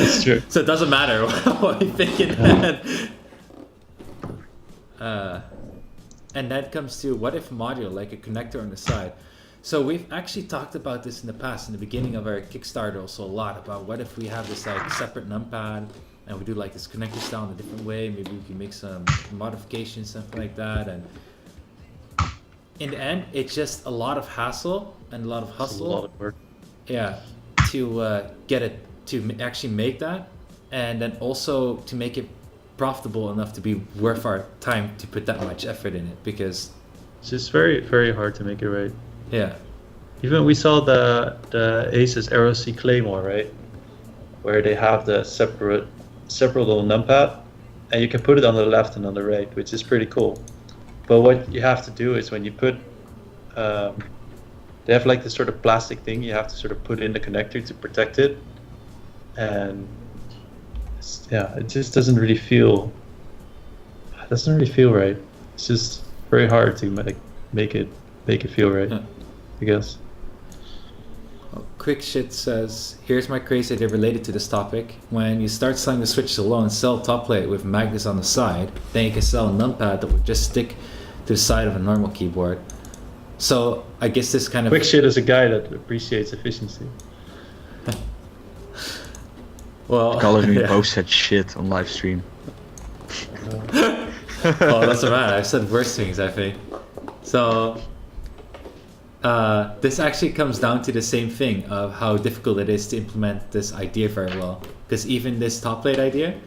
It's true. So it doesn't matter what you think in that. And that comes to what if module, like a connector on the side. So we've actually talked about this in the past, in the beginning of our Kickstarter also a lot, about what if we have this like separate numpad and we do like this connector style in a different way, maybe we can make some modifications, something like that. And in the end, it's just a lot of hassle and a lot of hustle. It's a lot of work. Yeah, to get it, to actually make that, and then also to make it profitable enough to be worth our time to put that much effort in it, because It's just very hard to make it right. yeah, Even we saw the Asus ROC Claymore, right? Where they have the separate separate little numpad, and you can put it on the left and on the right, which is pretty cool. But what you have to do is when you put, they have like this sort of plastic thing you have to sort of put in the connector to protect it, and it just doesn't really feel right. It's just very hard to make it feel right. Yeah. I guess. Well, Quick Shit says, here's my crazy idea related to this topic. When you start selling the Switch alone, sell a top plate with magnets on the side, then you can sell a numpad that would just stick to the side of a normal keyboard. So I guess this kind of... Quick Shit is a guy that appreciates efficiency. Well, Color me both said shit on live stream. Oh, that's so bad. I've said worse things, I think. So this actually comes down to the same thing of how difficult it is to implement this idea very well. Because even this top plate idea,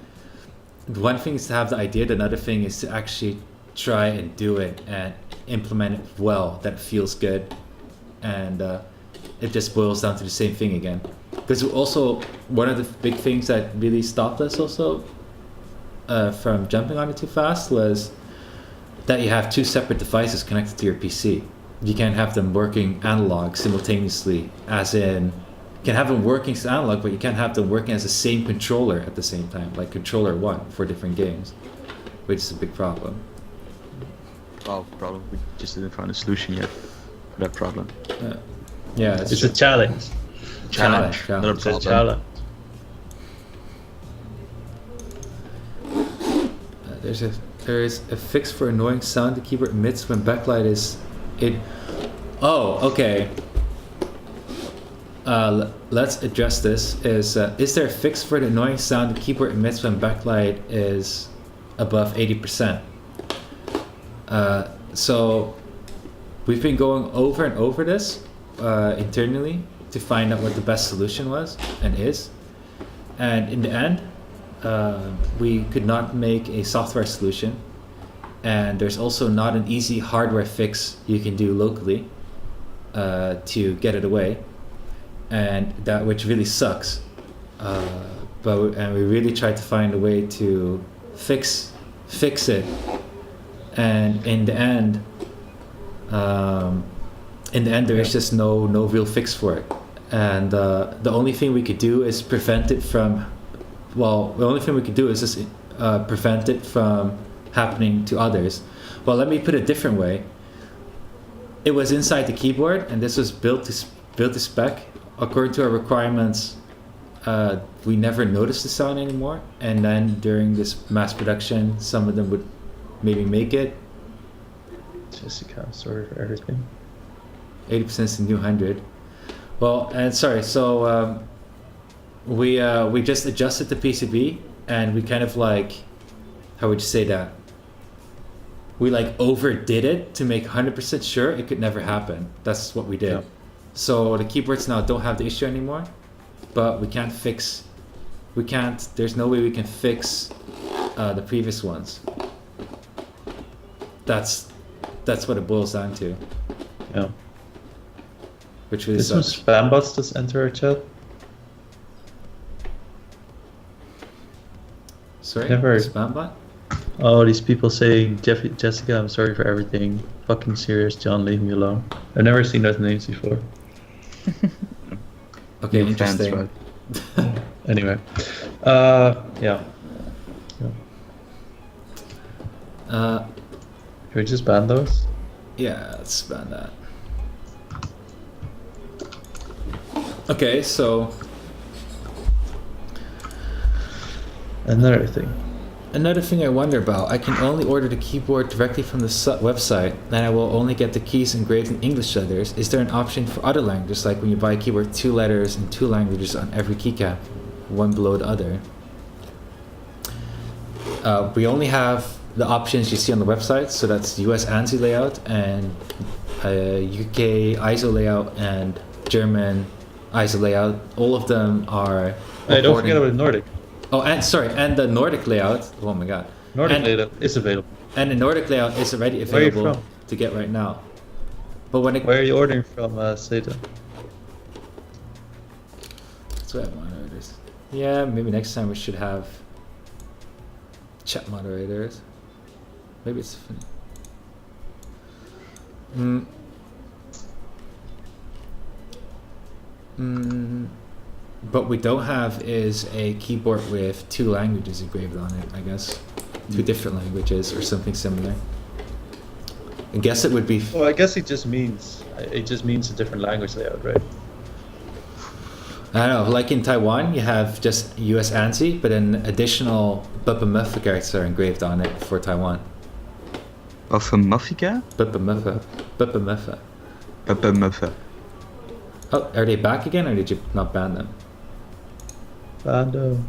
one thing is to have the idea, the other thing is to actually try and do it and implement it well, that feels good. And it just boils down to the same thing again. Because also, one of the big things that really stopped us also from jumping on it too fast was that you have two separate devices connected to your PC. You can't have them working analog simultaneously, as in, you can have them working as analog, but you can't have them working as the same controller at the same time, like controller 1 for different games, which is a big problem. Well, problem. We just didn't find a solution yet for that problem. Yeah, it's a challenge. Challenge. Not a It's a problem. challenge. There is a fix for annoying sound the keyboard emits when backlight is in. Oh, okay. Let's address this. Is there a fix for the annoying sound the keyboard emits when backlight is above 80%? So we've been going over and over this internally to find out what the best solution was and is. And in the end, we could not make a software solution, and there's also not an easy hardware fix you can do locally to get it away, and that which really sucks. And we really tried to find a way to fix it, and in the end there is just no real fix for it, and the only thing we could do is prevent it from. Well, the only thing we could do is just prevent it from happening to others. Well, let me put it a different way. It was inside the keyboard, and this was built to spec. According to our requirements, we never noticed the sound anymore. And then during this mass production, some of them would maybe make it. Jessica, I'm sorry for everything. 80% is the new 100. Well, and sorry, so we just adjusted the PCB, and we kind of like, how would you say that? We like overdid it to make 100% sure it could never happen. That's what we did. Yeah. So the keyboards now don't have the issue anymore, but there's no way we can fix the previous ones. That's what it boils down to. Yeah. Which really Did some spam bots just enter our chat? Sorry? Never. Spam bot? Oh, these people saying, Jessica, I'm sorry for everything. Fucking serious, John, leave me alone. I've never seen those names before. Okay, interesting. Fans, right? Anyway. Yeah. Can we just ban those? Yeah, let's ban that. Okay, so another thing I wonder about, I can only order the keyboard directly from the website, and I will only get the keys engraved in English letters. Is there an option for other languages, like when you buy a keyboard, 2 letters in 2 languages on every keycap, one below the other? We only have the options you see on the website, so that's US ANSI layout and UK ISO layout and German ISO layout. All of them are. Hey, don't forget about Nordic. Oh, and the Nordic layout. Oh my god. Nordic layout is available. And the Nordic layout is already available. Where are you from? To get right now. But where are you ordering from, Satan? That's where I want orders. Yeah, maybe next time we should have chat moderators. Maybe it's. What we don't have is a keyboard with 2 languages engraved on it, I guess. 2 different languages or something similar. I guess it would be... Well, I guess it just means a different language layout, right? I don't know, like in Taiwan, you have just US ANSI, but then additional BPMF characters are engraved on it for Taiwan. BPMF? BPMF. Oh, are they back again, or did you not ban them? Bando.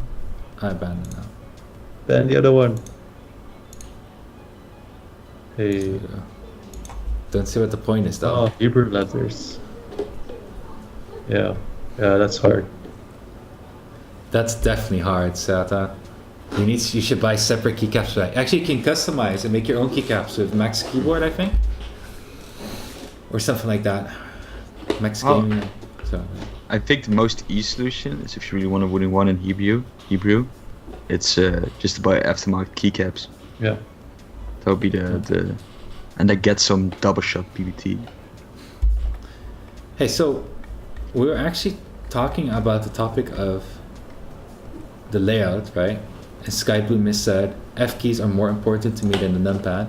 I banned them now. Ban the other one. Hey. Don't see what the point is, though. Oh, Hebrew letters. Yeah, that's hard. That's definitely hard, Sata. You should buy separate keycaps for that. Actually, you can customize and make your own keycaps with Max Keyboard, I think, or something like that. Max Gaming. So. I think the most easy solution is if you really want a Wooting 1 in Hebrew, it's just to buy aftermarket keycaps. Yeah. That would be the and I get some double shot PBT. Hey, so we were actually talking about the topic of the layout, right? And Skybloom has said F keys are more important to me than the numpad.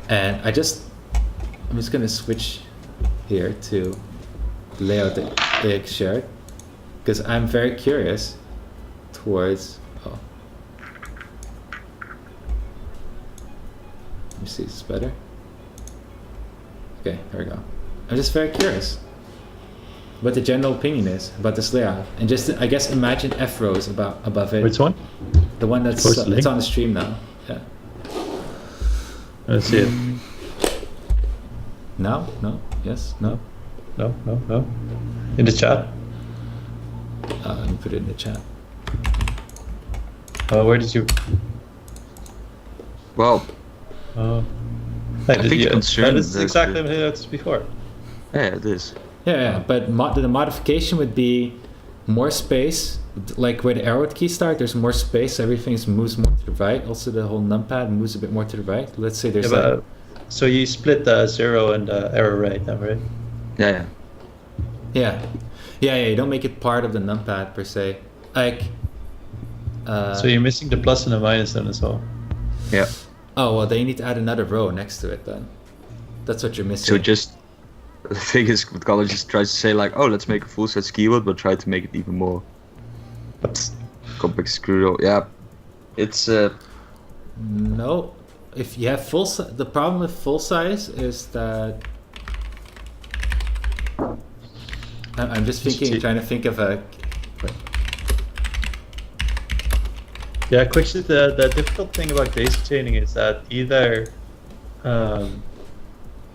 And I'm just gonna switch here to the layout that Eric shared, because I'm very curious towards. Oh, let me see, is this better? Okay, there we go. I'm just very curious what the general opinion is about this layout, and just I guess imagine F rows above it. Which one? The one that's it's on the stream now. Yeah. Let's see it. No? Yes? No? No. In the chat. Let me put it in the chat. Where did you? Well, I think the concern this is is exactly what it was before. yeah, it is. Yeah, but the modification would be more space, like where the arrow key start, there's more space, everything moves more to the right. Also the whole numpad moves a bit more to the right. Let's say there's so you split the 0 and the arrow right now, right? Yeah, you don't make it part of the numpad per se. Like so you're missing the plus and the minus then as well. Yeah. Oh well, then you need to add another row next to it then. That's what you're missing. So just the thing is, what college just tries to say like, oh, let's make a full size keyboard, but try to make it even more complex screw. Yeah, it's no. If you have the problem with full size is that I'm just trying to think of a. Yeah, quickly, the difficult thing about daisy chaining is that either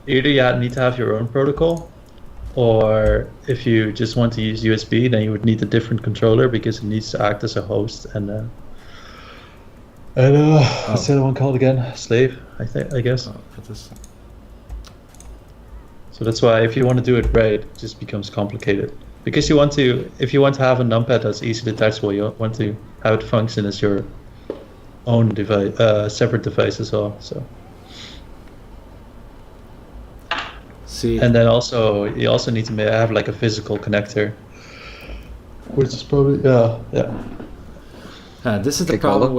you need to have your own protocol, or if you just want to use USB, then you would need a different controller because it needs to act as a host and what's the other one called again? Slave, I guess. So that's why if you want to do it right, it just becomes complicated. Because if you want to have a numpad that's easily detachable, you want to have it function as your own device, separate device as well. So. See. And then you also need to have like a physical connector, which is probably this is the problem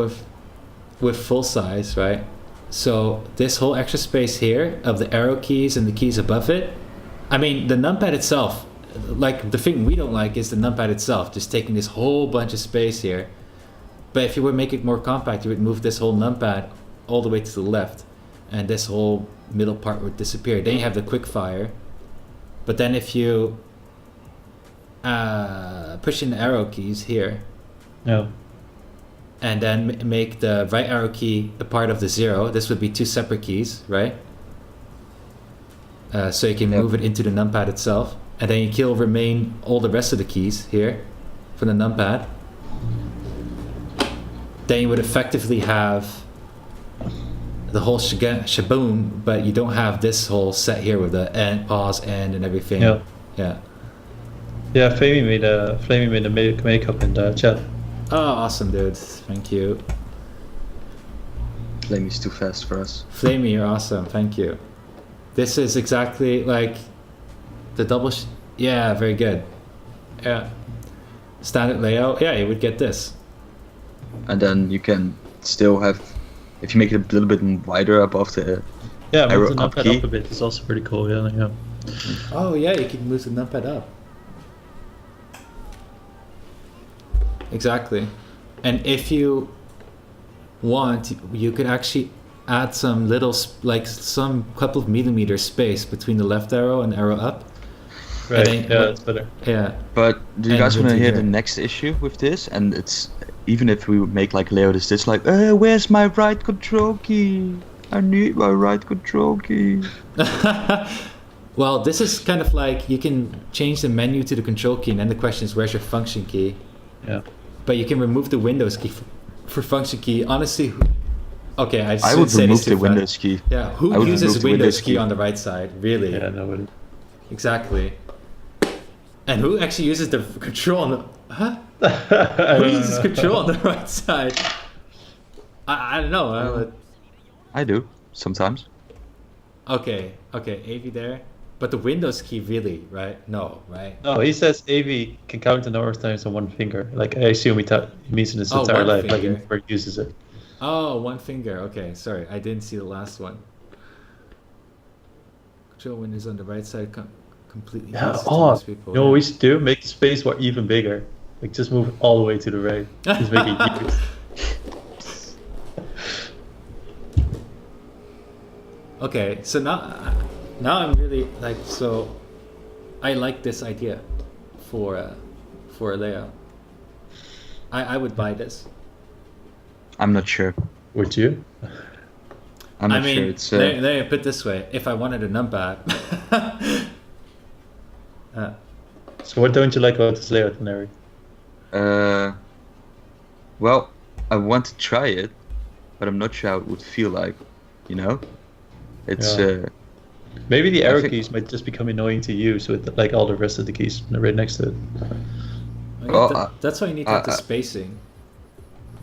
with full size, right? So this whole extra space here of the arrow keys and the keys above it, I mean the numpad itself, like the thing we don't like is the numpad itself just taking this whole bunch of space here. But if you would make it more compact, you would move this whole numpad all the way to the left, and this whole middle part would disappear. Then you have the quick fire, but then if you push in the arrow keys here, and then make the right arrow key a part of the 0, this would be 2 separate keys, right? So you can move it into the numpad itself, and then you can remain all the rest of the keys here for the numpad. Then you would effectively have the whole shaboom, but you don't have this whole set here with the end, pause, end, and everything. Yeah, Flamey made a makeup in the chat. Oh, awesome, dude. Thank you. Flamey's too fast for us. Flamey, you're awesome. Thank you. This is exactly like the double. Yeah, very good. Yeah. Standard layout. Yeah, you would get this. And then you can still have, if you make it a little bit wider above the Yeah, move arrow the up numpad key. up a bit. It's also pretty cool. Yeah. Oh yeah, you can move the numpad up. Exactly. And if you want, you could actually add some little, like some couple of millimeters space between the left arrow and arrow up. Right. then- Yeah, that's better. Yeah. But do you And guys want to Wooting hear here. the next issue with this? And it's, even if we would make like layout is this, like, where's my right control key? I need my right control key. Well, this is kind of like you can change the menu to the control key, and then the question is where's your function key? Yeah. But you can remove the Windows key for function key. Honestly, okay, I I should would say remove this the too fast. Windows key. Yeah, who I would uses remove the Windows Windows key key. on the right side? Really? Yeah, nobody. Exactly. And who actually uses the control on the... Huh? I Who don't uses know. control on the right side? I don't know. I do, sometimes. Okay, AV there. But the Windows key really, right? No, right? No, he says AV can count the number of times on one finger. Like, I assume he means in his Oh, entire one life. Like, he finger. never uses it. Oh, one finger. Okay, sorry. I didn't see the last one. Control windows on the right side completely Yeah, easy to oh, most people. you know what we should do? Make the space bar even bigger. Like, just move it all the way to the right. Just make it huge. Okay, so now I'm really like, so I like this idea for a layout. I would buy this. I'm not sure. Would you? I'm I not mean, sure. It's let me put it this way: if I wanted a numpad, So what don't you like about this layout, Larry? well, I want to try it, but I'm not sure how it would feel like. You know, it's Yeah. Maybe the I arrow think- keys might just become annoying to use with like all the rest of the keys right next to it. Well, that's why you need to have the spacing.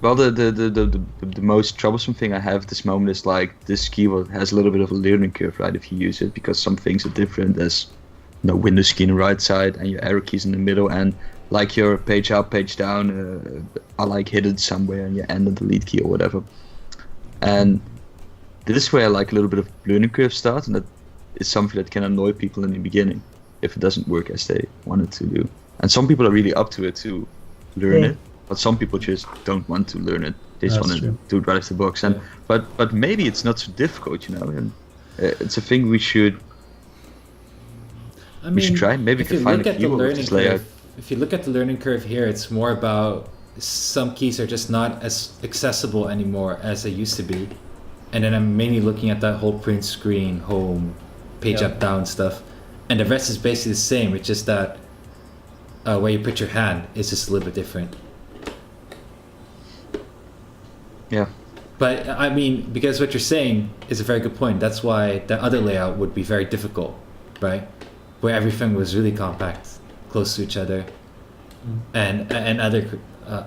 well, the most troublesome thing I have at this moment is like this keyboard has a little bit of a learning curve, right? If you use it, because some things are different. There's no Windows key on the right side and your arrow keys in the middle, and like your page up, page down are like hidden somewhere in your end and delete key or whatever. And this is where like a little bit of learning curve starts, and that is something that can annoy people in the beginning if it doesn't work as they want it to do. And some people are really up to it to learn Yeah. it, but some people just don't want to learn it. They just That's want to true. do it right off the box. And Yeah. but maybe it's not so difficult, you know. And it's a thing we should. I We should try. Maybe we if can you find look a at the keyboard with learning this layout. curve, if you look at the learning curve here, it's more about some keys are just not as accessible anymore as they used to be. And then I'm mainly looking at that whole print screen, home, page Yeah. up, down stuff. And the rest is basically the same. It's just that where you put your hand is just a little bit different. Yeah. But I mean, because what you're saying is a very good point. That's why the other layout would be very difficult, right? Where everything was really compact, close to each other, and other,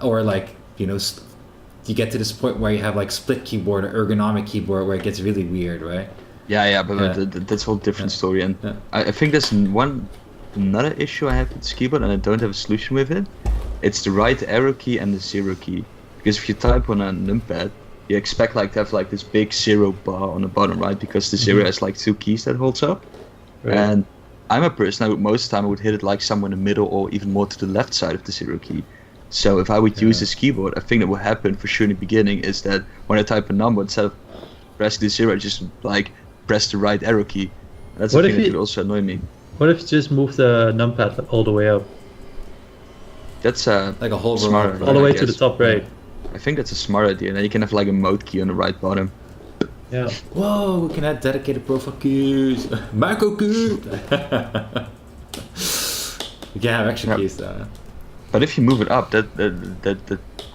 or like you get to this point where you have like split keyboard or ergonomic keyboard where it gets really weird, right? Yeah, but Yeah. that's a whole different Yeah. story. And Yeah. I think there's another issue I have with this keyboard, and I don't have a solution with it. It's the right arrow key and the zero key. Because if you type on a numpad, you expect like to have like this big zero bar on the bottom, right? Because the 0 has like two keys that holds up. Right. And I'm a person, most of the time I would hit it like somewhere in the middle or even more to the left side of the zero key. So if I would use Yeah. this keyboard, a thing that will happen for sure in the beginning is that when I type a number, instead of pressing the 0, I just like press the right arrow key. That's What a if thing that you- would also annoy me. What if you just move the numpad like, all the way up? That's Like a whole row smart. of- All the I way to the guess. top right. I think that's a smart idea. And then you can have like a mode key on the right bottom. Yeah. Whoa, we can add dedicated profile keys. Macro key. We can have extra Yeah. keys though. But if you move it up, that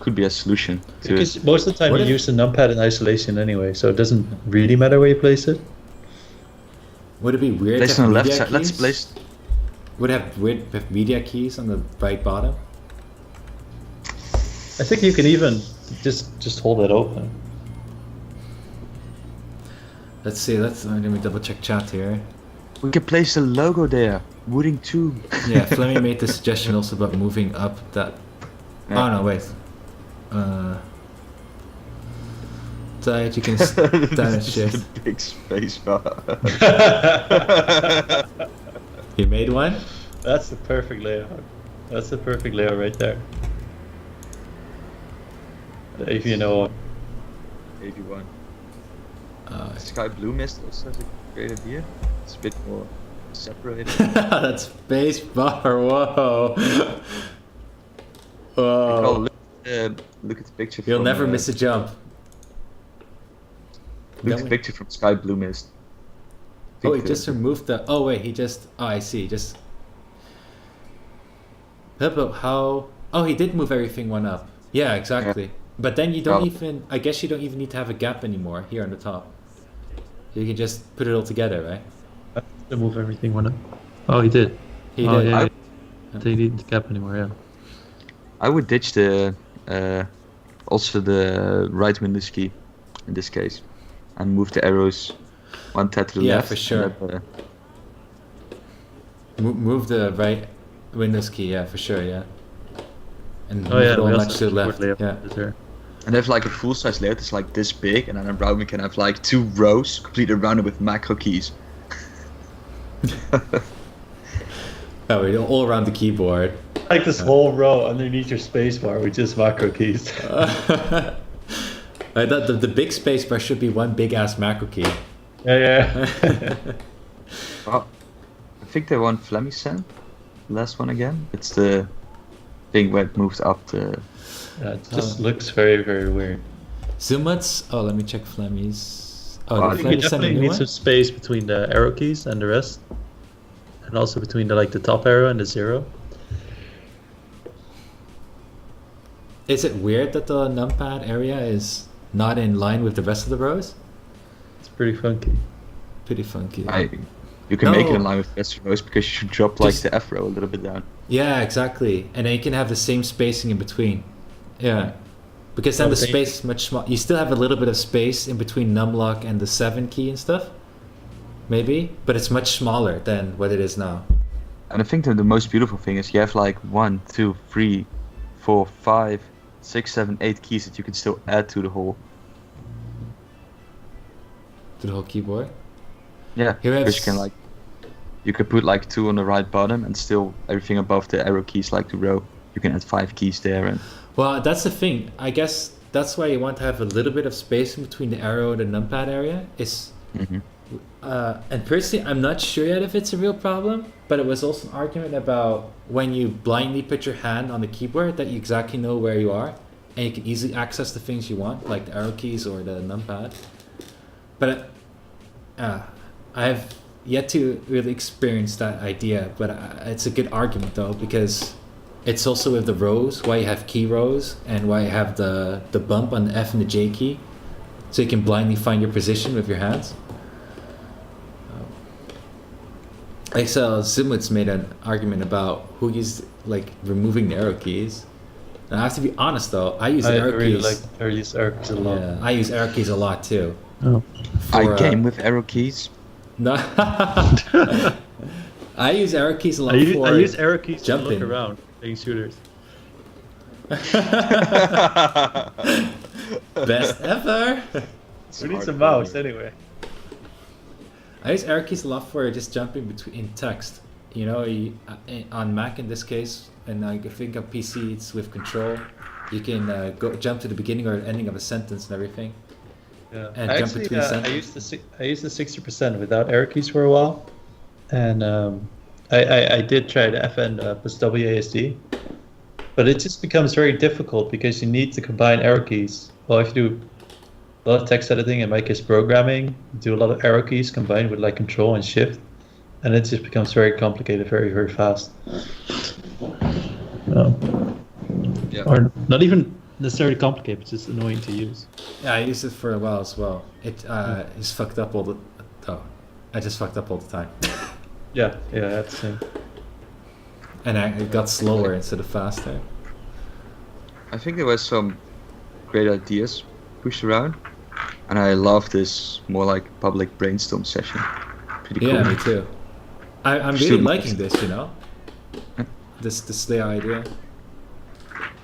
could be a solution to it. Because most of the time What you if- use the numpad in isolation anyway, so it doesn't really matter where you place it. Would it be weird Place to on have the left media side. Let's keys? place. Would it have weird have media keys on the right bottom? I think you can even just hold it open. Let's see. Let me double check chat here. We can place a logo there. Wooting 2. Yeah, Fleming made the suggestion also about moving up that. Yeah. Oh no, wait. That you can down and shift. The big space bar. You made one? That's the perfect layout. That's the perfect layout right there. If you know. 81. Sky Blue Mist also has a great idea. It's a bit more separated. That space bar. Whoa. Nicole, Whoa. look at the picture. You'll from, never miss a jump. Look at the picture from Sky Blue Mist. Oh, he just removed the. Oh wait, he just. Oh, I see. Just. How? Oh, he did move everything one up. Yeah, exactly. Yeah. But then you don't Well- even. I guess you don't even need to have a gap anymore here on the top. You can just put it all together, right? To move everything one up. Oh, he did. He Oh, did. yeah. They didn't cap anymore. Yeah. I would ditch the also the right Windows key in this case, and move the arrows one tab to the Yeah, left. for sure. And then, Move the right Windows key. Yeah, for sure. Yeah. And Oh move yeah. it all we also much to the have left. keyboard Yeah. layout there. and have like a full size layout that's like this big, and then around we can have like 2 rows completely rounded with macro keys. Oh, we all around the keyboard. Like this whole row underneath your spacebar with just macro keys. I thought the big space bar should be one big ass macro key. Yeah. Well, I think the one Flemmy sent, last one again. It's the thing where it moves up the. Yeah, it just looks very, very weird. Zoomuts. Oh, let me check Flemmies. Oh, Well, did I think You Flemmy send a definitely new need one? some space between the arrow keys and the rest, and also between the top arrow and the 0. Is it weird that the numpad area is not in line with the rest of the rows? It's pretty funky. Pretty funky. You can make it No. in line with the rows because you should drop like Just- the F row a little bit down. Yeah, exactly. And then you can have the same spacing in between. Yeah. Because then the Okay. space is much smaller. You still have a little bit of space in between numlock and the 7 key and stuff. Maybe. But it's much smaller than what it is now. And I think that the most beautiful thing is you have like 1, 2, 3, 4, 5, 6, 7, 8 keys that you can still add to the whole. To the whole keyboard. Yeah, Here we have because you can like, you could put like 2 on the right bottom and still everything above the arrow keys like the row. You can add 5 keys there and. Well, that's the thing. I guess that's why you want to have a little bit of space in between the arrow and the numpad area. Mhm. And personally, I'm not sure yet if it's a real problem, but it was also an argument about when you blindly put your hand on the keyboard that you exactly know where you are, and you can easily access the things you want, like the arrow keys or the numpad. But I've yet to really experience that idea, but it's a good argument though, because it's also with the rows, why you have key rows and why you have the bump on the F and the J key, so you can blindly find your position with your hands. I saw Zimwitz made an argument about who used like removing the arrow keys. And I have to be honest though, I use I arrow really keys. use arrow keys a lot. Yeah, I use arrow keys a lot too. Oh. I game with arrow keys. No, I use arrow keys a lot I for use arrow keys to jumping. look around playing shooters. Best ever. We need some mouse anyway. I use arrow keys a lot for just jumping between in text. You know, on Mac in this case, and I think on PC it's with Control. You can jump to the beginning or ending of a sentence and everything. Yeah. And I jump actually, between I sentences. used the 60% without arrow keys for a while, and I did try the FN plus WASD, but it just becomes very difficult because you need to combine arrow keys. Well, if you do a lot of text editing and my case programming, do a lot of arrow keys combined with like Control and Shift, and it just becomes very complicated very, very fast. Yeah. Or not even necessarily complicated, but just annoying to use. Yeah, I used it for a while as well. It is fucked up all the. Oh, I just fucked up all the time. Yeah, that's the same. And it got slower instead of faster. I think there were some great ideas pushed around, and I love this more like public brainstorm session. Pretty cool. Yeah, me too. I'm Still really not- liking this, you know? This layout idea.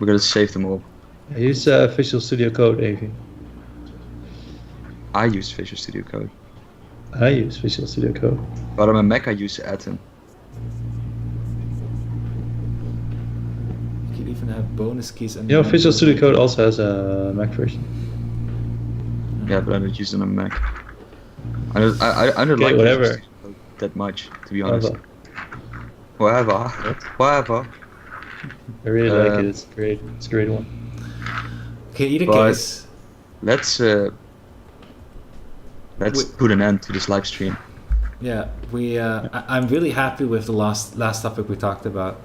We're gonna save them all. I use Visual Studio Code, Avi. I use Visual Studio Code, I use Visual Studio Code. but on my Mac I use Atom. You can even have bonus keys and You know, Visual Studio Code also has a Mac version. Yeah, but I don't use it on Mac. I don't Okay, like whatever. Visual Studio Code that much, to be honest. Whatever. Whatever. I really like it. It's great. It's a great one. Okay, either But- case. Let's Wait. put an end to this live stream. Yeah, I'm really happy with the last topic we talked about.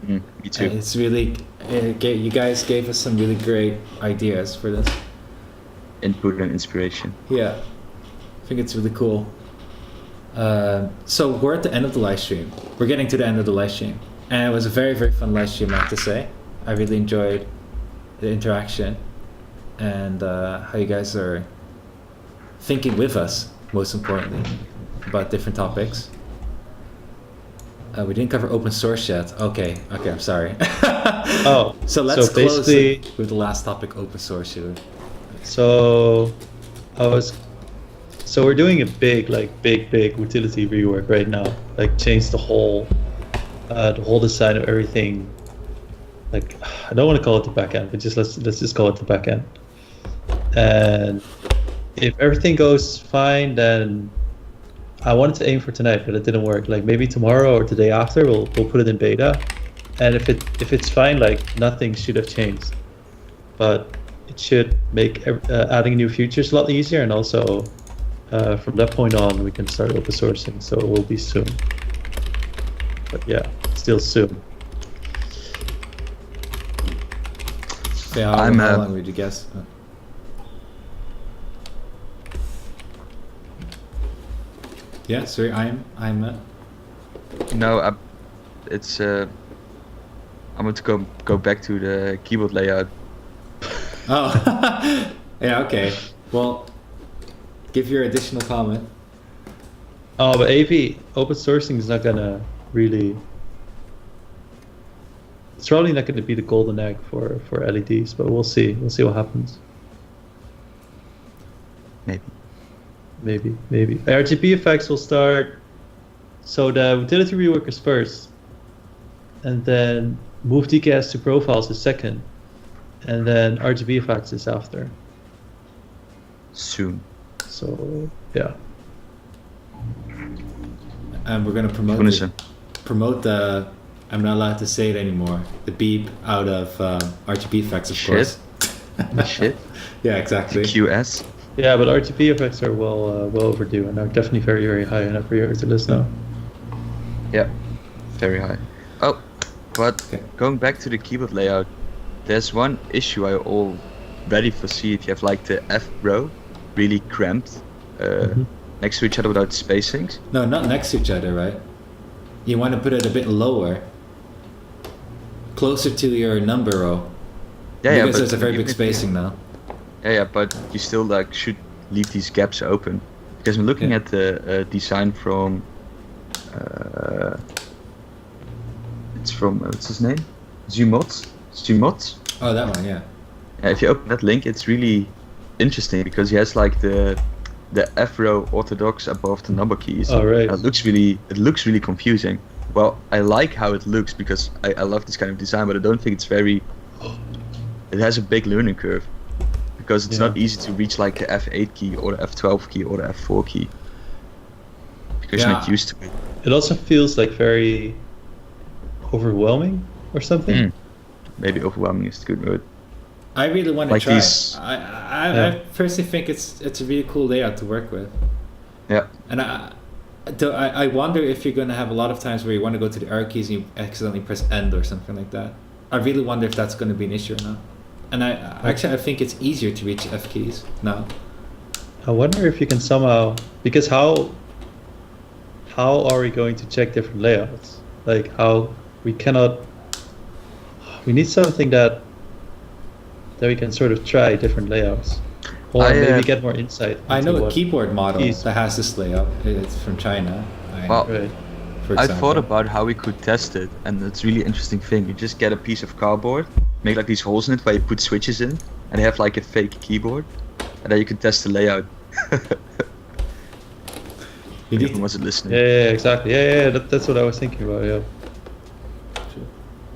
Me too. It's really, you guys gave us some really great ideas for this. Input and inspiration. Yeah, I think it's really cool. So we're at the end of the live stream. We're getting to the end of the live stream. And it was a very, very fun live stream, I have to say. I really enjoyed the interaction and how you guys are thinking with us, most importantly, about different topics. We didn't cover open source yet. Okay, I'm sorry. Oh, So let's so close basically- it with the last topic, open source. So we're doing a big utility rework right now. Like change the whole design of everything. Like I don't want to call it the backend, but let's just call it the backend. And if everything goes fine, then I wanted to aim for tonight, but it didn't work. Like maybe tomorrow or the day after, we'll put it in beta. And if it's fine, like nothing should have changed. But it should make adding new features a lot easier, and also from that point on we can start open sourcing, so it will be soon. But yeah, still soon. Yeah, I'm, how long would you guess? Yeah, sorry, I'm No, it's I'm going to go back to the keyboard layout. Oh, yeah, okay. Well, give your additional comment. Oh, but AV open sourcing is not gonna really. It's probably not going to be the golden egg for LEDs, but we'll see. We'll see what happens. Maybe. Maybe. RGB effects will start. So the utility rework is first, and then move DKS to profiles is second, and then RGB effects is after. Soon. So yeah. And we're gonna promote the. I'm not allowed to say it anymore. The beep out of RGB effects, of Shit. course. Shit. Yeah, exactly. QS. Yeah, but RGB effects are well overdue, and are definitely very, very high on our priority list now. Yeah. Very high. Oh, but Okay. going back to the keyboard layout, there's one issue I already foresee. If you have like the F row really cramped next to each other without spacings. No, not next to each other, right? You want to put it a bit lower, closer to your number row. Yeah, because but there's a very even big if you- spacing now. Yeah, but you still like should leave these gaps open, because I'm looking Yeah. at the design from. It's from what's his name? Zumot. Oh, that one, yeah. Yeah, if you open that link, it's really interesting because he has like the F row orthodox above the number keys. Oh, right. It looks really confusing. Well, I like how it looks because I love this kind of design, but I don't think it's very. It has a big learning curve because it's not easy to reach like the F8 key or the F12 key or the F4 key because you're not Yeah. used to it. It also feels like very overwhelming or something. Maybe overwhelming is a good word. I really want to Like try. these- I personally think it's a really cool layout to work with. Yeah. And I wonder if you're going to have a lot of times where you want to go to the R keys and you accidentally press end or something like that. I really wonder if that's going to be an issue or not. And I think it's easier to reach F keys now. I wonder if you can somehow, because how are we going to check different layouts? Like how we cannot. We need something that then we can sort of try different layouts, or maybe get more insight. I know into a what keyboard model keys- that has this layout. It's from China. Well, Right. For I example. thought about how we could test it, and it's really interesting thing. You just get a piece of cardboard, make like these holes in it where you put switches in, and have like a fake keyboard, and then you can test the layout. You need Everyone wasn't listening. Yeah, exactly. Yeah. That's what I was thinking about. Yeah.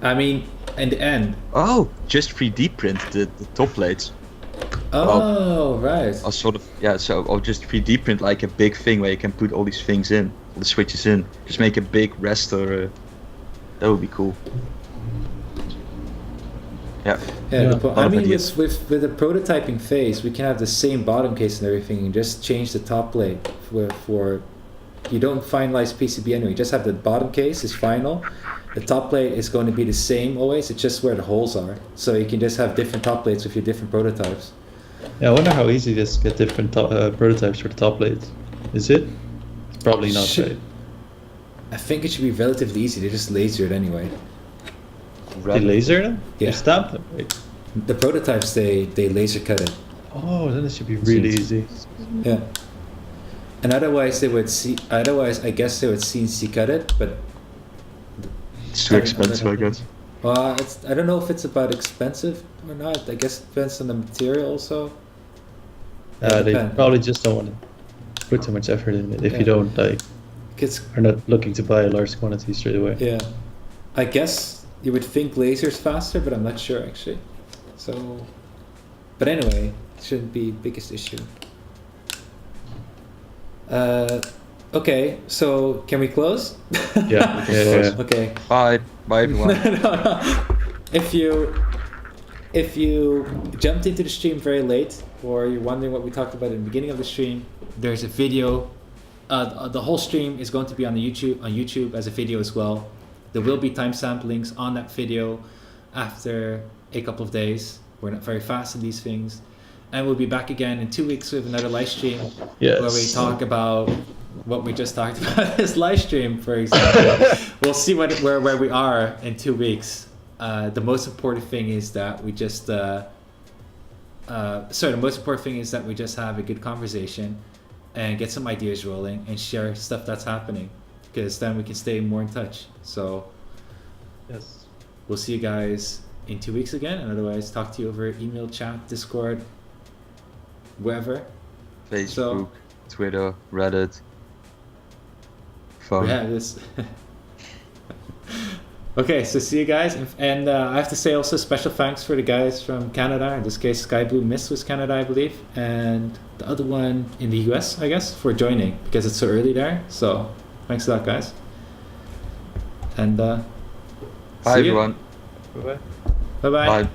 I mean, in the end. Oh, just 3D print the top plates. Oh, right. I'll sort of so I'll just 3D print like a big thing where you can put all these things in, all the switches in. Just make a big raster. That would be cool. Yeah. Yeah, Yeah. I Lot of mean, ideas. with the prototyping phase, we can have the same bottom case and everything, and just change the top plate for you don't finalize PCB anyway. You just have the bottom case is final. The top plate is going to be the same always. It's just where the holes are. So you can just have different top plates with your different prototypes. Yeah, I wonder how easy it is to get different prototypes for the top plates. Is it? It's probably not, Should- right? I think it should be relatively easy. They just laser it anyway. They laser them? Yeah. You stamp them, right? The prototypes they laser cut it. Oh, then it should be really easy. Yeah. And otherwise they would see. Otherwise, I guess they would CNC cut it, but. It's too expensive, I guess. Well, I don't know if it's about expensive or not. I guess it depends on the material also. They depend. probably just don't want to put too much effort in it if Yeah. you don't Cause, are not looking to buy a large quantity straight away. yeah, I guess you would think laser's faster, but I'm not sure actually. So, but anyway, it shouldn't be biggest issue. Okay, so can we close? Yeah, yeah. Okay. Bye everyone. No. If you jumped into the stream very late, or you're wondering what we talked about in the beginning of the stream, there's a video. The whole stream is going to be on YouTube as a video as well. There will be timestamp links on that video after a couple of days. We're not very fast in these things, and we'll be back again in 2 weeks with another live stream Yes. where we talk about what we just talked about this live stream, for example. We'll see where we are in 2 weeks. The most important thing is that we just the most important thing is that we just have a good conversation and get some ideas rolling and share stuff that's happening, because then we can stay more in touch. So Yes. we'll see you guys in 2 weeks again, and otherwise talk to you over email, chat, Discord, wherever. Facebook, Twitter, Reddit, phone. Yeah, this. Okay, so see you guys, and I have to say also special thanks for the guys from Canada. In this case, Sky Blue Mist was Canada, I believe, and the other one in the US, I guess, for joining because it's so early there. So thanks a lot, guys. And Bye see you. everyone. Bye-bye. Bye bye. Bye.